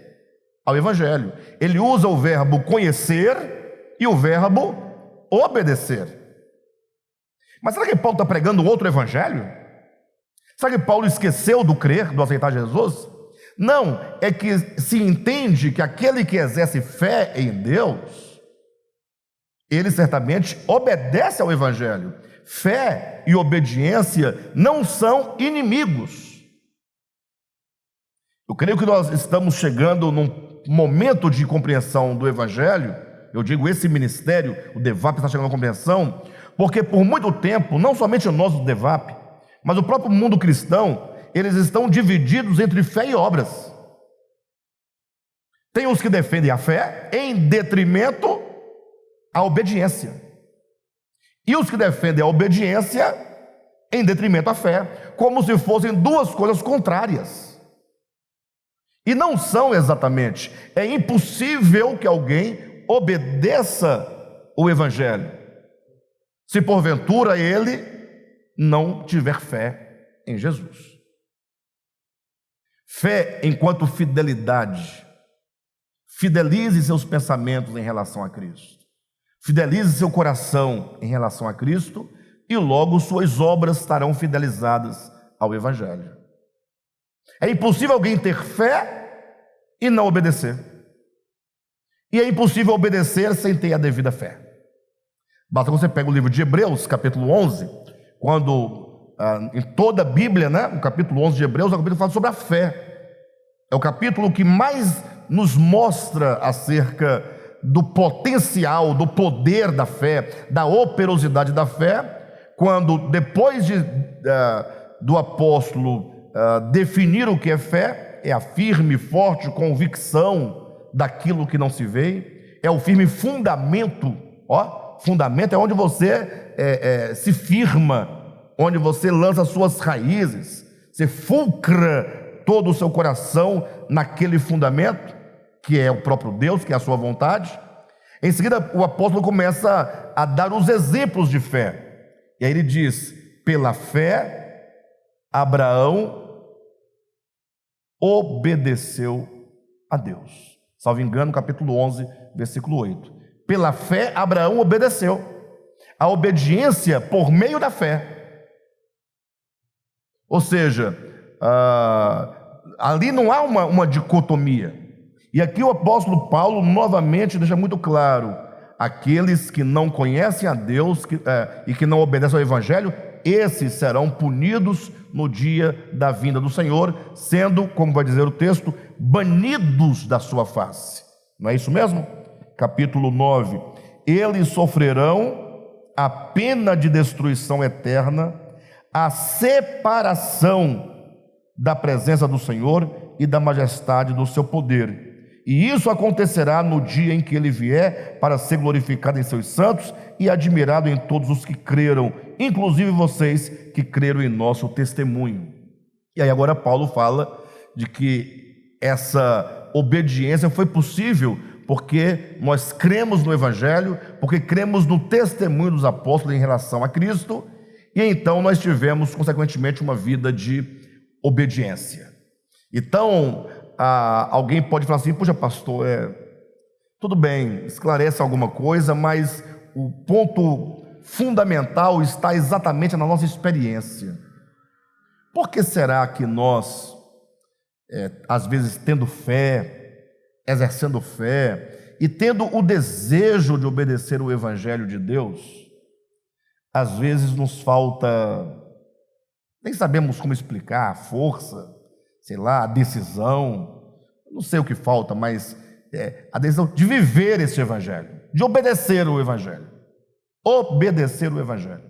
ao Evangelho. Ele usa o verbo conhecer e o verbo obedecer. Mas será que Paulo está pregando outro Evangelho? Será que Paulo esqueceu do crer, do aceitar Jesus? Não, é que se entende que aquele que exerce fé em Deus, ele certamente obedece ao Evangelho. Fé e obediência não são inimigos. Eu creio que nós estamos chegando num momento de compreensão do Evangelho. Eu digo, esse ministério, o DEVAP, está chegando à compreensão, porque por muito tempo, não somente nós do DEVAP, mas o próprio mundo cristão, eles estão divididos entre fé e obras. Tem os que defendem a fé em detrimento à obediência, e os que defendem a obediência em detrimento à fé, como se fossem duas coisas contrárias. E não são exatamente. É impossível que alguém obedeça o Evangelho se porventura ele não tiver fé em Jesus. Fé enquanto fidelidade. Fidelize seus pensamentos em relação a Cristo. Fidelize seu coração em relação a Cristo, e logo suas obras estarão fidelizadas ao Evangelho. É impossível alguém ter fé e não obedecer. E é impossível obedecer sem ter a devida fé. Basta que você pegue o livro de Hebreus, capítulo 11, quando em toda a Bíblia, o capítulo 11 de Hebreus é o capítulo que fala sobre a fé. É o capítulo que mais nos mostra acerca do potencial, do poder da fé, da operosidade da fé, quando depois do apóstolo definir o que é fé, é a firme e forte convicção daquilo que não se vê, é o firme fundamento, fundamento é onde você se firma, onde você lança suas raízes, você fulcra todo o seu coração naquele fundamento, que é o próprio Deus, que é a sua vontade. Em seguida, o apóstolo começa a dar os exemplos de fé, e aí ele diz: pela fé, Abraão obedeceu a Deus. Salvo engano, capítulo 11, versículo 8. Pela fé, Abraão obedeceu. A obediência por meio da fé. Ou seja, ali não há uma dicotomia. E aqui o apóstolo Paulo novamente deixa muito claro: aqueles que não conhecem a Deus e que não obedecem ao Evangelho, esses serão punidos no dia da vinda do Senhor, sendo, como vai dizer o texto, banidos da sua face. Não é isso mesmo? Capítulo 9: eles sofrerão a pena de destruição eterna, a separação da presença do Senhor e da majestade do seu poder. E isso acontecerá no dia em que ele vier para ser glorificado em seus santos e admirado em todos os que creram, inclusive vocês que creram em nosso testemunho. E aí agora Paulo fala de que essa obediência foi possível porque nós cremos no Evangelho, porque cremos no testemunho dos apóstolos em relação a Cristo, e então nós tivemos, consequentemente, uma vida de obediência. Então, alguém pode falar assim: puxa, pastor, tudo bem, esclarece alguma coisa, mas o ponto fundamental está exatamente na nossa experiência. Por que será que nós, às vezes, tendo fé, exercendo fé e tendo o desejo de obedecer o Evangelho de Deus, às vezes nos falta, nem sabemos como explicar, a força, sei lá, a decisão, não sei o que falta, mas a decisão de viver esse Evangelho, de obedecer o Evangelho. Obedecer o Evangelho.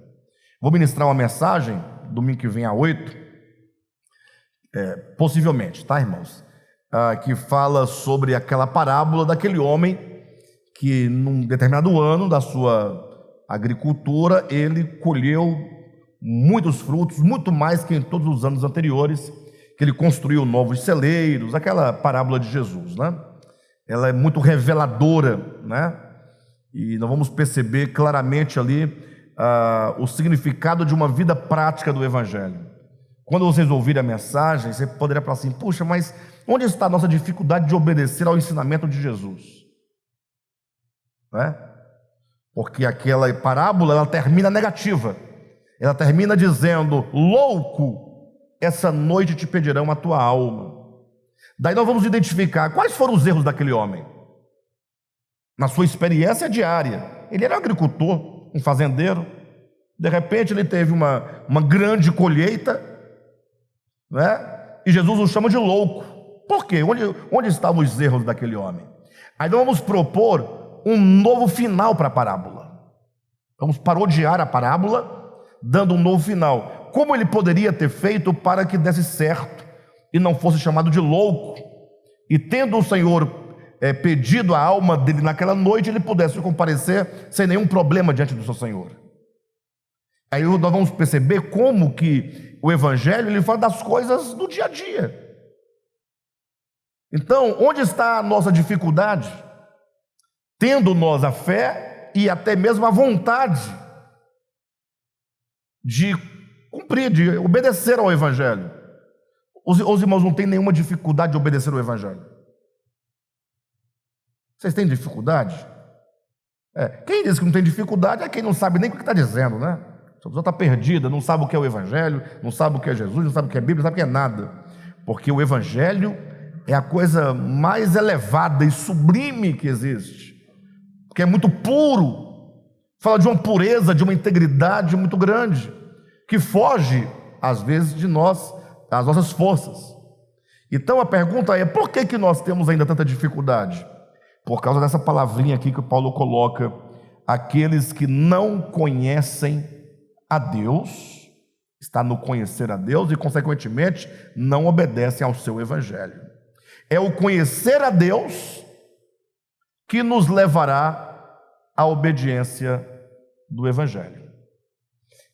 Vou ministrar uma mensagem, domingo que vem às 8, possivelmente, tá, irmãos? Que fala sobre aquela parábola daquele homem que, num determinado ano da sua agricultura, ele colheu muitos frutos, muito mais que em todos os anos anteriores, que ele construiu novos celeiros, aquela parábola de Jesus, né? Ela é muito reveladora, né? E nós vamos perceber claramente ali o significado de uma vida prática do Evangelho. Quando vocês ouvirem a mensagem, você poderia falar assim: puxa, mas onde está a nossa dificuldade de obedecer ao ensinamento de Jesus? Né? Porque aquela parábola, ela termina negativa. Ela termina dizendo: louco, essa noite te pedirão a tua alma. Daí nós vamos identificar quais foram os erros daquele homem. Na sua experiência diária, ele era um agricultor, um fazendeiro. De repente ele teve uma grande colheita, né? E Jesus o chama de louco. Por quê? Onde estavam os erros daquele homem? Aí nós vamos propor um novo final para a parábola. Vamos parodiar a parábola, dando um novo final. Como ele poderia ter feito para que desse certo e não fosse chamado de louco, e tendo o Senhor pedido a alma dele naquela noite, ele pudesse comparecer sem nenhum problema diante do seu Senhor. Aí nós vamos perceber como que o Evangelho, ele fala das coisas do dia a dia. Então, onde está a nossa dificuldade? Tendo nós a fé e até mesmo a vontade de cumprir, de obedecer ao Evangelho. Os irmãos não têm nenhuma dificuldade de obedecer ao Evangelho? Vocês têm dificuldade? Quem diz que não tem dificuldade é quem não sabe nem o que está dizendo, né? A pessoa está perdida, não sabe o que é o Evangelho, não sabe o que é Jesus, não sabe o que é Bíblia, não sabe o que é nada. Porque o Evangelho é a coisa mais elevada e sublime que existe. Porque é muito puro, fala de uma pureza, de uma integridade muito grande, que foge, às vezes, de nós, das nossas forças. Então a pergunta é: por que nós temos ainda tanta dificuldade? Por causa dessa palavrinha aqui que o Paulo coloca: aqueles que não conhecem a Deus, está no conhecer a Deus e, consequentemente, não obedecem ao seu Evangelho. É o conhecer a Deus que nos levará à obediência do Evangelho.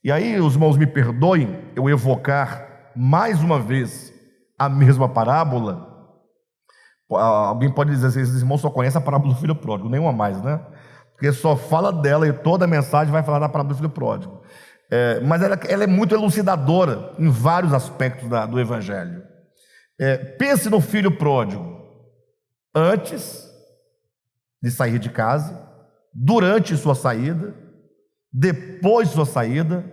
E aí, os irmãos me perdoem eu evocar mais uma vez a mesma parábola. Alguém pode dizer assim: esses irmãos só conhecem a parábola do filho pródigo. Nenhuma mais, né? Porque só fala dela e toda a mensagem vai falar da parábola do filho pródigo. Mas ela é muito elucidadora em vários aspectos do Evangelho. Pense no filho pródigo antes de sair de casa, durante sua saída, depois de sua saída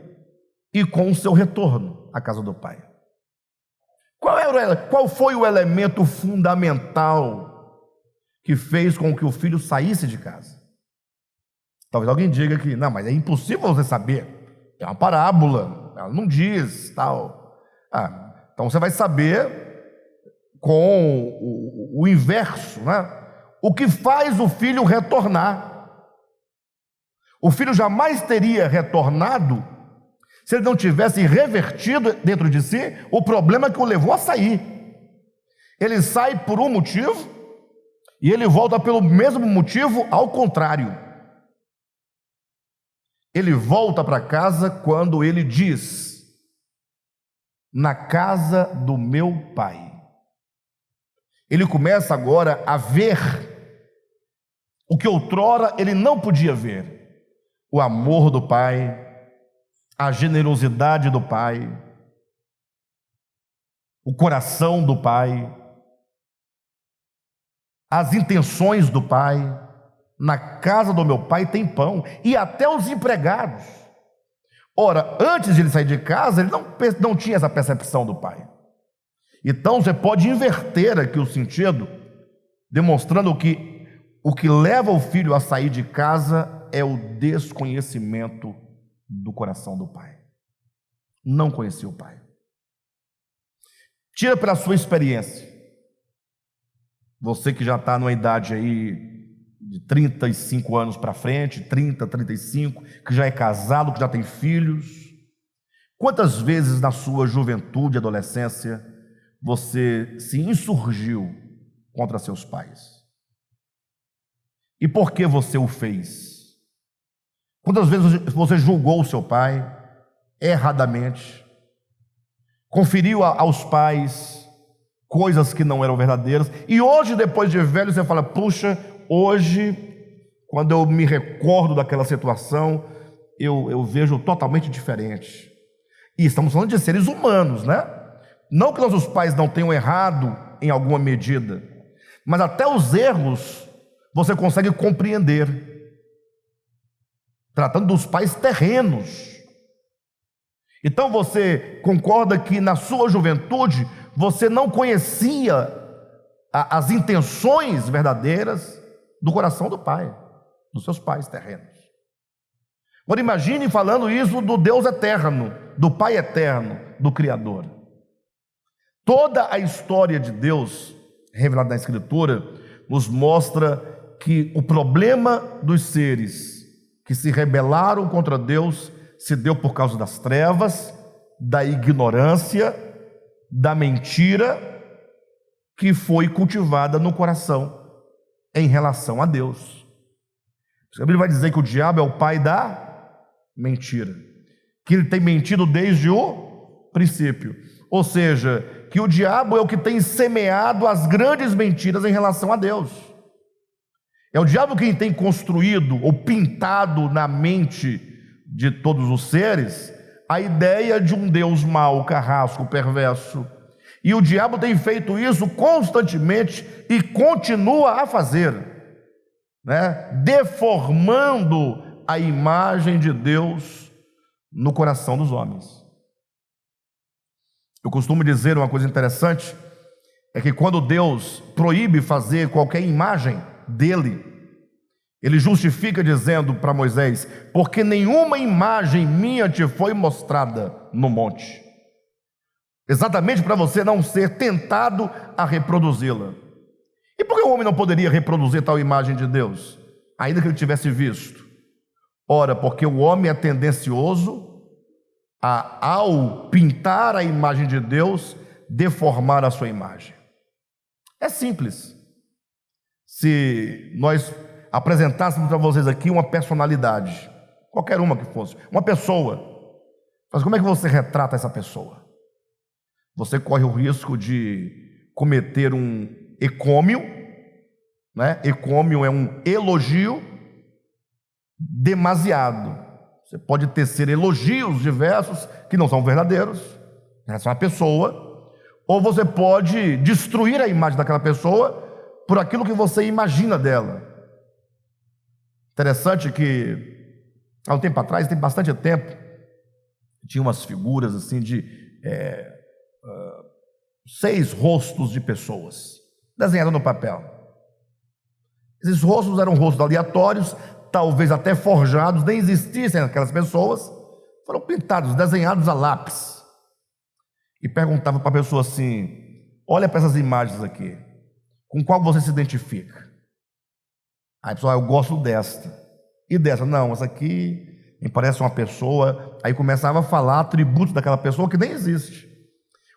e com o seu retorno à casa do pai. Qual foi o elemento fundamental que fez com que o filho saísse de casa? Talvez alguém diga que não, mas é impossível você saber. É uma parábola, ela não diz tal. Então você vai saber com o inverso, né? O que faz o filho retornar? O filho jamais teria retornado se ele não tivesse revertido dentro de si o problema que o levou a sair. Ele sai por um motivo e ele volta pelo mesmo motivo ao contrário. Ele volta para casa quando ele diz: na casa do meu pai. Ele começa agora a ver o que outrora ele não podia ver: o amor do pai, a generosidade do pai, o coração do pai, as intenções do pai. Na casa do meu pai tem pão, e até os empregados. Ora, antes de ele sair de casa, ele não tinha essa percepção do pai. Então você pode inverter aqui o sentido, demonstrando que o que leva o filho a sair de casa é o desconhecimento do coração do pai. Não conhecia o pai. Tira pela sua experiência. Você que já está numa idade aí de 35 anos para frente, 30, 35, que já é casado, que já tem filhos. Quantas vezes na sua juventude e adolescência você se insurgiu contra seus pais? E por que você o fez? Quantas vezes você julgou o seu pai erradamente? Conferiu aos pais coisas que não eram verdadeiras, e hoje, depois de velho, você fala: puxa, hoje, quando eu me recordo daquela situação, eu vejo totalmente diferente. E estamos falando de seres humanos, né? Não que nossos pais não tenham errado em alguma medida, mas até os erros você consegue compreender, tratando dos pais terrenos. Então você concorda que na sua juventude você não conhecia as intenções verdadeiras do coração do pai, dos seus pais terrenos. Agora imagine falando isso do Deus eterno, do Pai eterno, do Criador. Toda a história de Deus revelada na Escritura nos mostra que o problema dos seres que se rebelaram contra Deus se deu por causa das trevas, da ignorância, da mentira que foi cultivada no coração em relação a Deus. A Bíblia vai dizer que o diabo é o pai da mentira, que ele tem mentido desde o princípio, ou seja, que o diabo é o que tem semeado as grandes mentiras em relação a Deus. É o diabo quem tem construído ou pintado na mente de todos os seres a ideia de um Deus mau, carrasco, perverso. E o diabo tem feito isso constantemente e continua a fazer, né? Deformando a imagem de Deus no coração dos homens. Eu costumo dizer uma coisa interessante, é que quando Deus proíbe fazer qualquer imagem dele, ele justifica dizendo para Moisés: porque nenhuma imagem minha te foi mostrada no monte. Exatamente para você não ser tentado a reproduzi-la. E por que o homem não poderia reproduzir tal imagem de Deus, ainda que ele tivesse visto? Ora, porque o homem é tendencioso ao pintar a imagem de Deus, deformar a sua imagem. É simples. Se nós apresentássemos para vocês aqui uma personalidade, qualquer uma que fosse, uma pessoa, mas como é que você retrata essa pessoa? Você corre o risco de cometer um ecômio, né? Ecômio é um elogio demasiado. Você pode tecer elogios diversos que não são verdadeiros em relação à pessoa, ou você pode destruir a imagem daquela pessoa por aquilo que você imagina dela. Interessante que há um tempo atrás, tem bastante tempo, tinha umas figuras assim de 6 rostos de pessoas desenhados no papel. Esses rostos eram rostos aleatórios, talvez até forjados, nem existissem aquelas pessoas, foram pintados, desenhados a lápis. E perguntava para a pessoa assim: olha para essas imagens aqui, com qual você se identifica? Aí a pessoa: eu gosto desta. E dessa? Não, essa aqui me parece uma pessoa. Aí começava a falar atributos daquela pessoa que nem existe.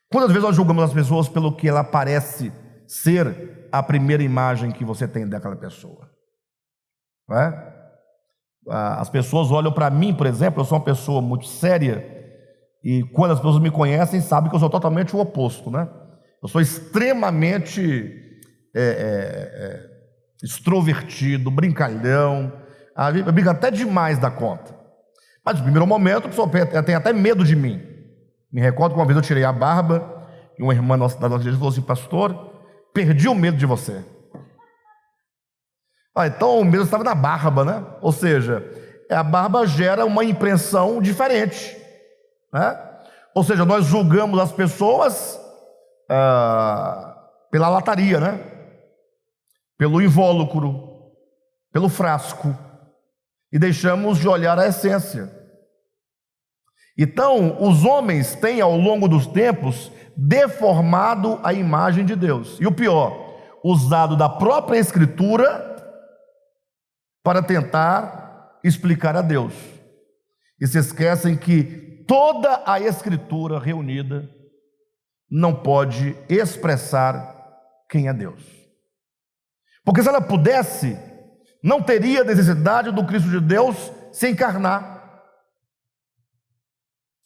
Quantas vezes nós julgamos as pessoas pelo que ela parece ser a primeira imagem que você tem daquela pessoa? Não é? As pessoas olham para mim, por exemplo, eu sou uma pessoa muito séria, e quando as pessoas me conhecem, sabem que eu sou totalmente o oposto, né? Eu sou extremamente extrovertido, brincalhão, eu brinco até demais da conta. Mas no primeiro momento, a pessoa tem até medo de mim. Me recordo que uma vez eu tirei a barba, e uma irmã da nossa igreja falou assim: pastor, perdi o medo de você. Então o medo estava na barba, né? Ou seja, a barba gera uma impressão diferente, né? Ou seja, nós julgamos as pessoas pela lataria, né? Pelo invólucro, pelo frasco, e deixamos de olhar a essência. Então, os homens têm ao longo dos tempos deformado a imagem de Deus, e o pior, usado da própria Escritura para tentar explicar a Deus, e se esquecem que toda a Escritura reunida não pode expressar quem é Deus, porque se ela pudesse, não teria necessidade do Cristo de Deus se encarnar,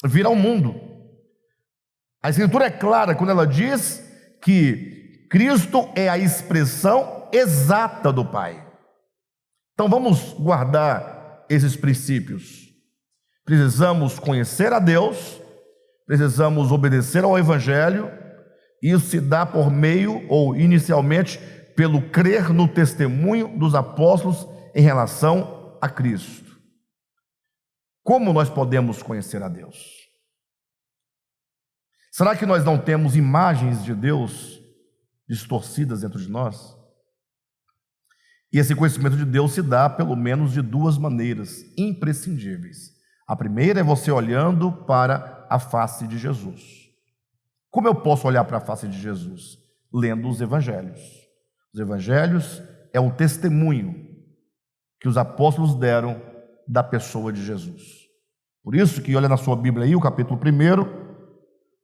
vir ao mundo. A Escritura é clara quando ela diz que Cristo é a expressão exata do Pai. Então vamos guardar esses princípios. Precisamos conhecer a Deus, precisamos obedecer ao Evangelho. Isso se dá por meio, ou inicialmente, pelo crer no testemunho dos apóstolos em relação a Cristo. Como nós podemos conhecer a Deus? Será que nós não temos imagens de Deus distorcidas dentro de nós? E esse conhecimento de Deus se dá pelo menos de duas maneiras imprescindíveis. A primeira é você olhando para a face de Jesus. Como eu posso olhar para a face de Jesus? Lendo os evangelhos. Os evangelhos é um testemunho que os apóstolos deram da pessoa de Jesus. Por isso que olha na sua Bíblia aí, o capítulo 1,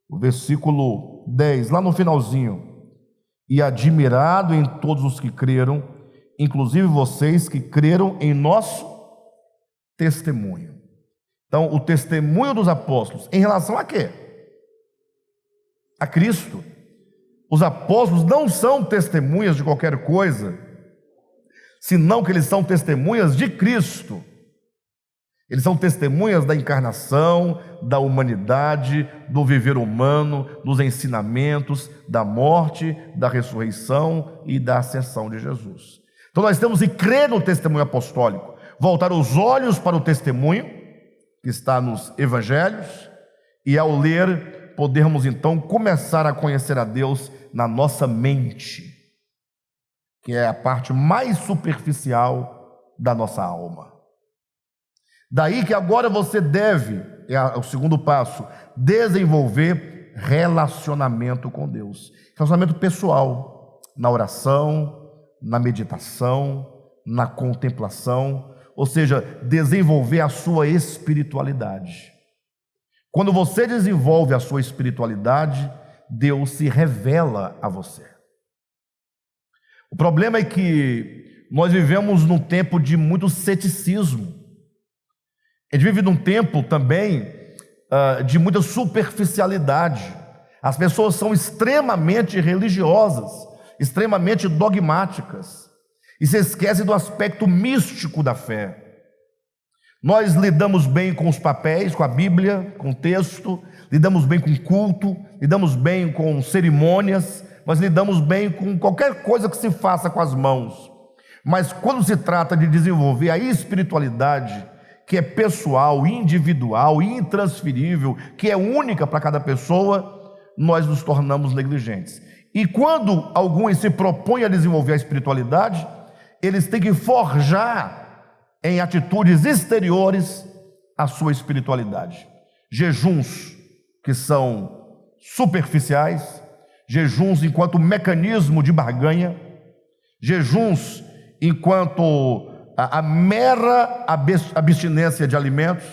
o versículo 10, lá no finalzinho: e admirado em todos os que creram, inclusive vocês que creram em nosso testemunho. Então, o testemunho dos apóstolos em relação a quê? A Cristo. Os apóstolos não são testemunhas de qualquer coisa, senão que eles são testemunhas de Cristo. Eles são testemunhas da encarnação, da humanidade, do viver humano, dos ensinamentos, da morte, da ressurreição e da ascensão de Jesus. Então nós temos que crer no testemunho apostólico, voltar os olhos para o testemunho que está nos evangelhos, e ao ler, podermos então começar a conhecer a Deus na nossa mente, que é a parte mais superficial da nossa alma. Daí que agora você deve, é o segundo passo, desenvolver relacionamento com Deus. Relacionamento pessoal, na oração, na meditação, na contemplação, ou seja, desenvolver a sua espiritualidade. Quando você desenvolve a sua espiritualidade, Deus se revela a você. O problema é que nós vivemos num tempo de muito ceticismo. A gente vive num tempo também de muita superficialidade. As pessoas são extremamente religiosas, extremamente dogmáticas, e se esquecem do aspecto místico da fé. Nós lidamos bem com os papéis, com a Bíblia, com o texto, lidamos bem com o culto, lidamos bem com cerimônias, nós lidamos bem com qualquer coisa que se faça com as mãos. Mas quando se trata de desenvolver a espiritualidade, que é pessoal, individual, intransferível, que é única para cada pessoa, nós nos tornamos negligentes. E quando alguns se propõem a desenvolver a espiritualidade, eles têm que forjar em atitudes exteriores a sua espiritualidade. Jejuns que são superficiais, jejuns enquanto mecanismo de barganha, jejuns enquanto a mera abstinência de alimentos,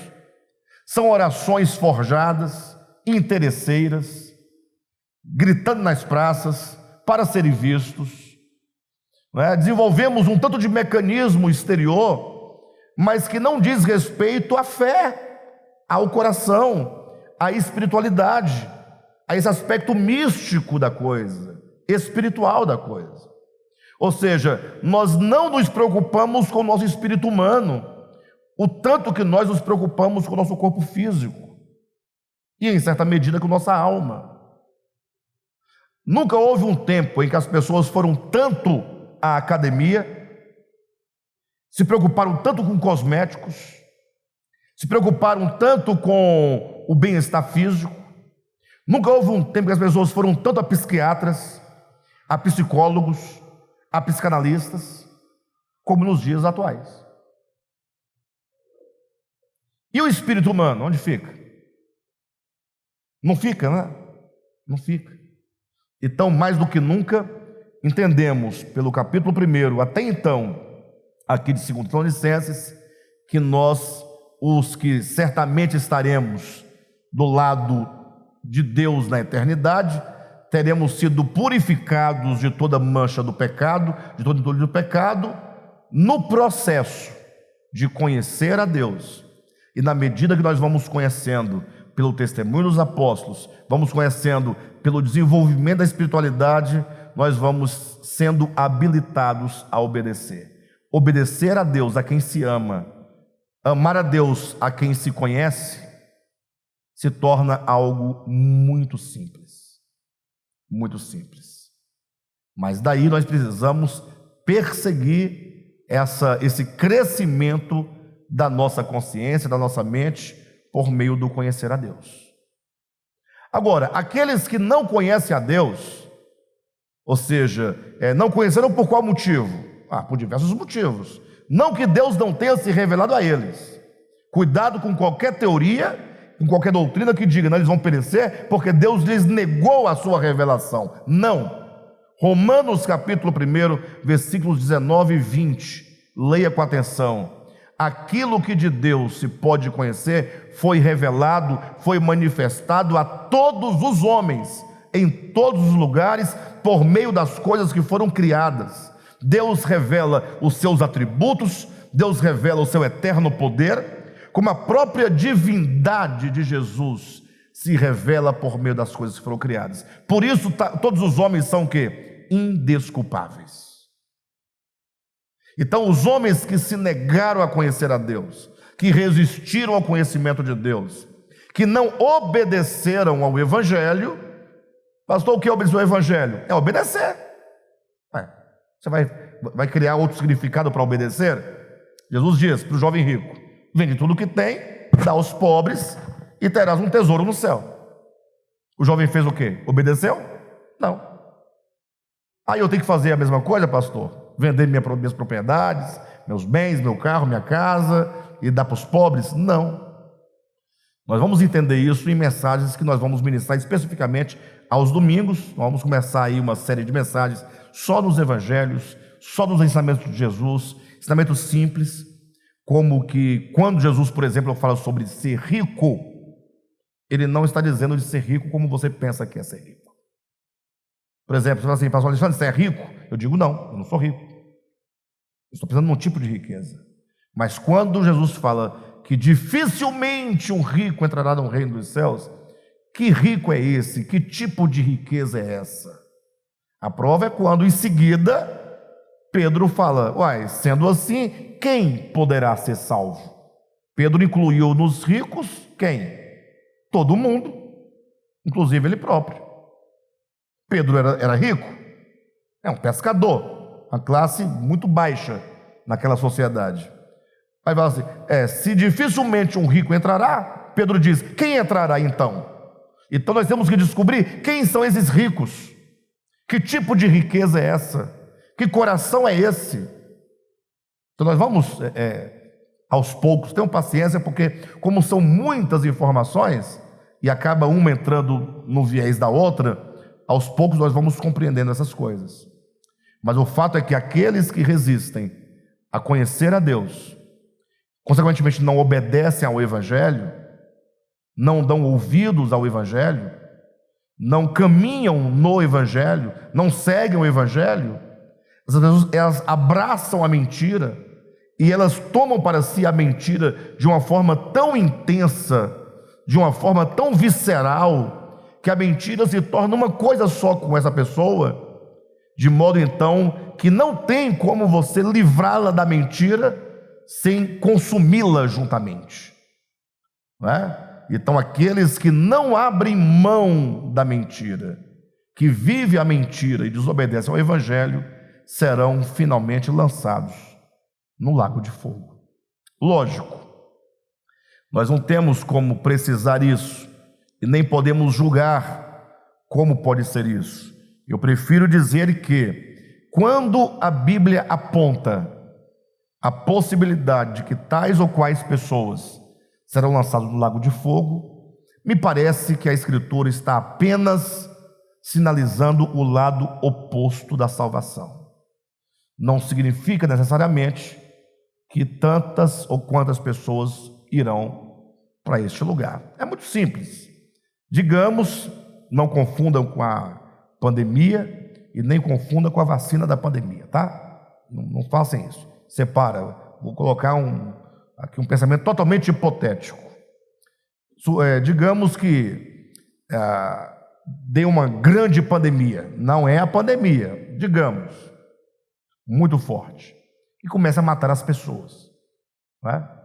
são orações forjadas, interesseiras, gritando nas praças para serem vistos, não é? Desenvolvemos um tanto de mecanismo exterior, mas que não diz respeito à fé, ao coração, à espiritualidade, a esse aspecto místico da coisa, espiritual da coisa. Ou seja, nós não nos preocupamos com o nosso espírito humano. o tanto que nós nos preocupamos com o nosso corpo físico e, em certa medida, com nossa alma. Nunca houve um tempo em que as pessoas foram tanto à academia, se preocuparam tanto com cosméticos, se preocuparam tanto com o bem-estar físico. Nunca houve um tempo que as pessoas foram tanto a psiquiatras, a psicólogos, a psicanalistas, como nos dias atuais. E o espírito humano, onde fica? Não fica, né? Não fica. Então, mais do que nunca, entendemos pelo capítulo 1, até então, aqui de 2 Tessalonicenses, que nós, os que certamente estaremos do lado de Deus na eternidade, teremos sido purificados de toda mancha do pecado, de todo entulho do pecado, no processo de conhecer a Deus. E na medida que nós vamos conhecendo pelo testemunho dos apóstolos, vamos conhecendo pelo desenvolvimento da espiritualidade, nós vamos sendo habilitados a obedecer. Obedecer a Deus, a quem se ama, amar a Deus, a quem se conhece, se torna algo muito simples. Muito simples. Mas daí nós precisamos perseguir esse crescimento da nossa consciência, da nossa mente, por meio do conhecer a Deus. Agora, aqueles que não conhecem a Deus, ou seja, não conheceram por qual motivo? Por diversos motivos. Não que Deus não tenha se revelado a eles. Cuidado com qualquer teoria, com qualquer doutrina que diga, eles vão perecer porque Deus lhes negou a sua revelação. Não. Romanos capítulo 1, versículos 19 e 20. Leia com atenção. Aquilo que de Deus se pode conhecer foi revelado, foi manifestado a todos os homens, em todos os lugares, por meio das coisas que foram criadas. Deus revela os seus atributos, Deus revela o seu eterno poder, como a própria divindade de Jesus se revela por meio das coisas que foram criadas. Por isso, todos os homens são o quê? Indesculpáveis. Então, os homens que se negaram a conhecer a Deus, que resistiram ao conhecimento de Deus, que não obedeceram ao Evangelho. Pastor, o que é obedecer ao Evangelho? É obedecer. Você vai criar outro significado para obedecer? Jesus diz para o jovem rico: vende tudo o que tem, dá aos pobres e terás um tesouro no céu. O jovem fez o quê? Obedeceu? Não. Aí eu tenho que fazer a mesma coisa, pastor? Vender minhas propriedades, meus bens, meu carro, minha casa e dar para os pobres? Não. Nós vamos entender isso em mensagens que nós vamos ministrar especificamente aos domingos. Nós vamos começar aí uma série de mensagens só nos evangelhos, só nos ensinamentos de Jesus, ensinamentos simples, como que quando Jesus, por exemplo, fala sobre ser rico, ele não está dizendo de ser rico como você pensa que é ser rico. Por exemplo, você fala assim: pastor Alexandre, você é rico? Eu digo: não, eu não sou rico. Eu estou pensando num tipo de riqueza. Mas quando Jesus fala que dificilmente um rico entrará no reino dos céus, que rico é esse? Que tipo de riqueza é essa? A prova é quando em seguida Pedro fala: sendo assim, quem poderá ser salvo? Pedro incluiu nos ricos quem? Todo mundo, inclusive ele próprio. Pedro era rico? É um pescador, uma classe muito baixa naquela sociedade. Aí fala assim: se dificilmente um rico entrará, Pedro diz: quem entrará então? Então nós temos que descobrir quem são esses ricos, que tipo de riqueza é essa, que coração é esse. Então nós vamos aos poucos, tenham paciência, porque como são muitas informações e acaba uma entrando no viés da outra, aos poucos nós vamos compreendendo essas coisas. Mas o fato é que aqueles que resistem a conhecer a Deus, consequentemente não obedecem ao Evangelho, não dão ouvidos ao Evangelho, não caminham no Evangelho, não seguem o Evangelho, as pessoas, elas abraçam a mentira e elas tomam para si a mentira de uma forma tão intensa, de uma forma tão visceral, que a mentira se torna uma coisa só com essa pessoa, de modo então que não tem como você livrá-la da mentira sem consumi-la juntamente, não é? Então, aqueles que não abrem mão da mentira, que vivem a mentira e desobedecem ao Evangelho, serão finalmente lançados no lago de fogo. Lógico, nós não temos como precisar isso e nem podemos julgar como pode ser isso. Eu prefiro dizer que, quando a Bíblia aponta a possibilidade de que tais ou quais pessoas serão lançadas no lago de fogo, me parece que a Escritura está apenas sinalizando o lado oposto da salvação. Não significa necessariamente que tantas ou quantas pessoas irão para este lugar. É muito simples. Digamos, não confundam com a pandemia e nem confundam com a vacina da pandemia, tá? Não façam isso. Separa. Vou colocar aqui um pensamento totalmente hipotético. Digamos que deu uma grande pandemia. Não é a pandemia, digamos, muito forte, e começa a matar as pessoas, não é?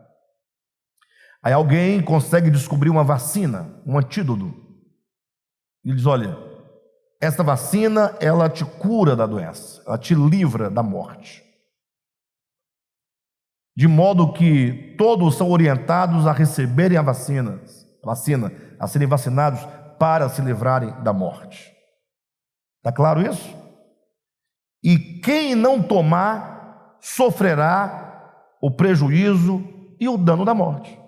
Aí alguém consegue descobrir uma vacina, um antídoto, e diz: olha, essa vacina, ela te cura da doença, ela te livra da morte, de modo que todos são orientados a receberem a vacina, a serem vacinados para se livrarem da morte. Está claro isso? E quem não tomar sofrerá o prejuízo e o dano da morte.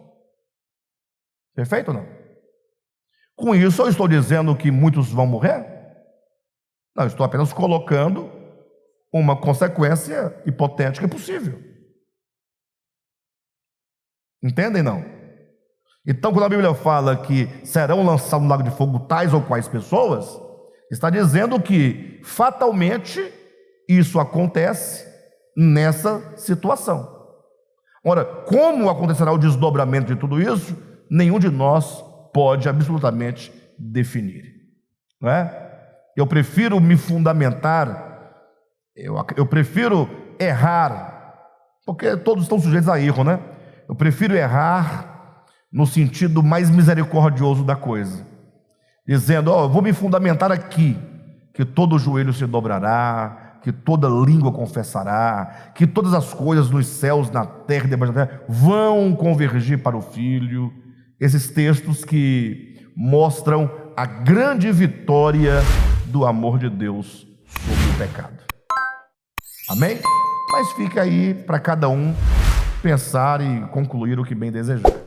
Perfeito ou não? Com isso eu estou dizendo que muitos vão morrer? Não, estou apenas colocando uma consequência hipotética e possível. Entendem, não? Então, quando a Bíblia fala que serão lançados no lago de fogo tais ou quais pessoas, está dizendo que fatalmente isso acontece nessa situação. Ora, como acontecerá o desdobramento de tudo isso, nenhum de nós pode absolutamente definir, não é? Eu prefiro me fundamentar, eu prefiro errar, porque todos estão sujeitos a erro, né? Eu prefiro errar no sentido mais misericordioso da coisa, dizendo: eu vou me fundamentar aqui, que todo joelho se dobrará, que toda língua confessará, que todas as coisas nos céus, na terra e debaixo da terra vão convergir para o Filho. Esses textos que mostram a grande vitória do amor de Deus sobre o pecado. Amém? Mas fica aí para cada um pensar e concluir o que bem desejar.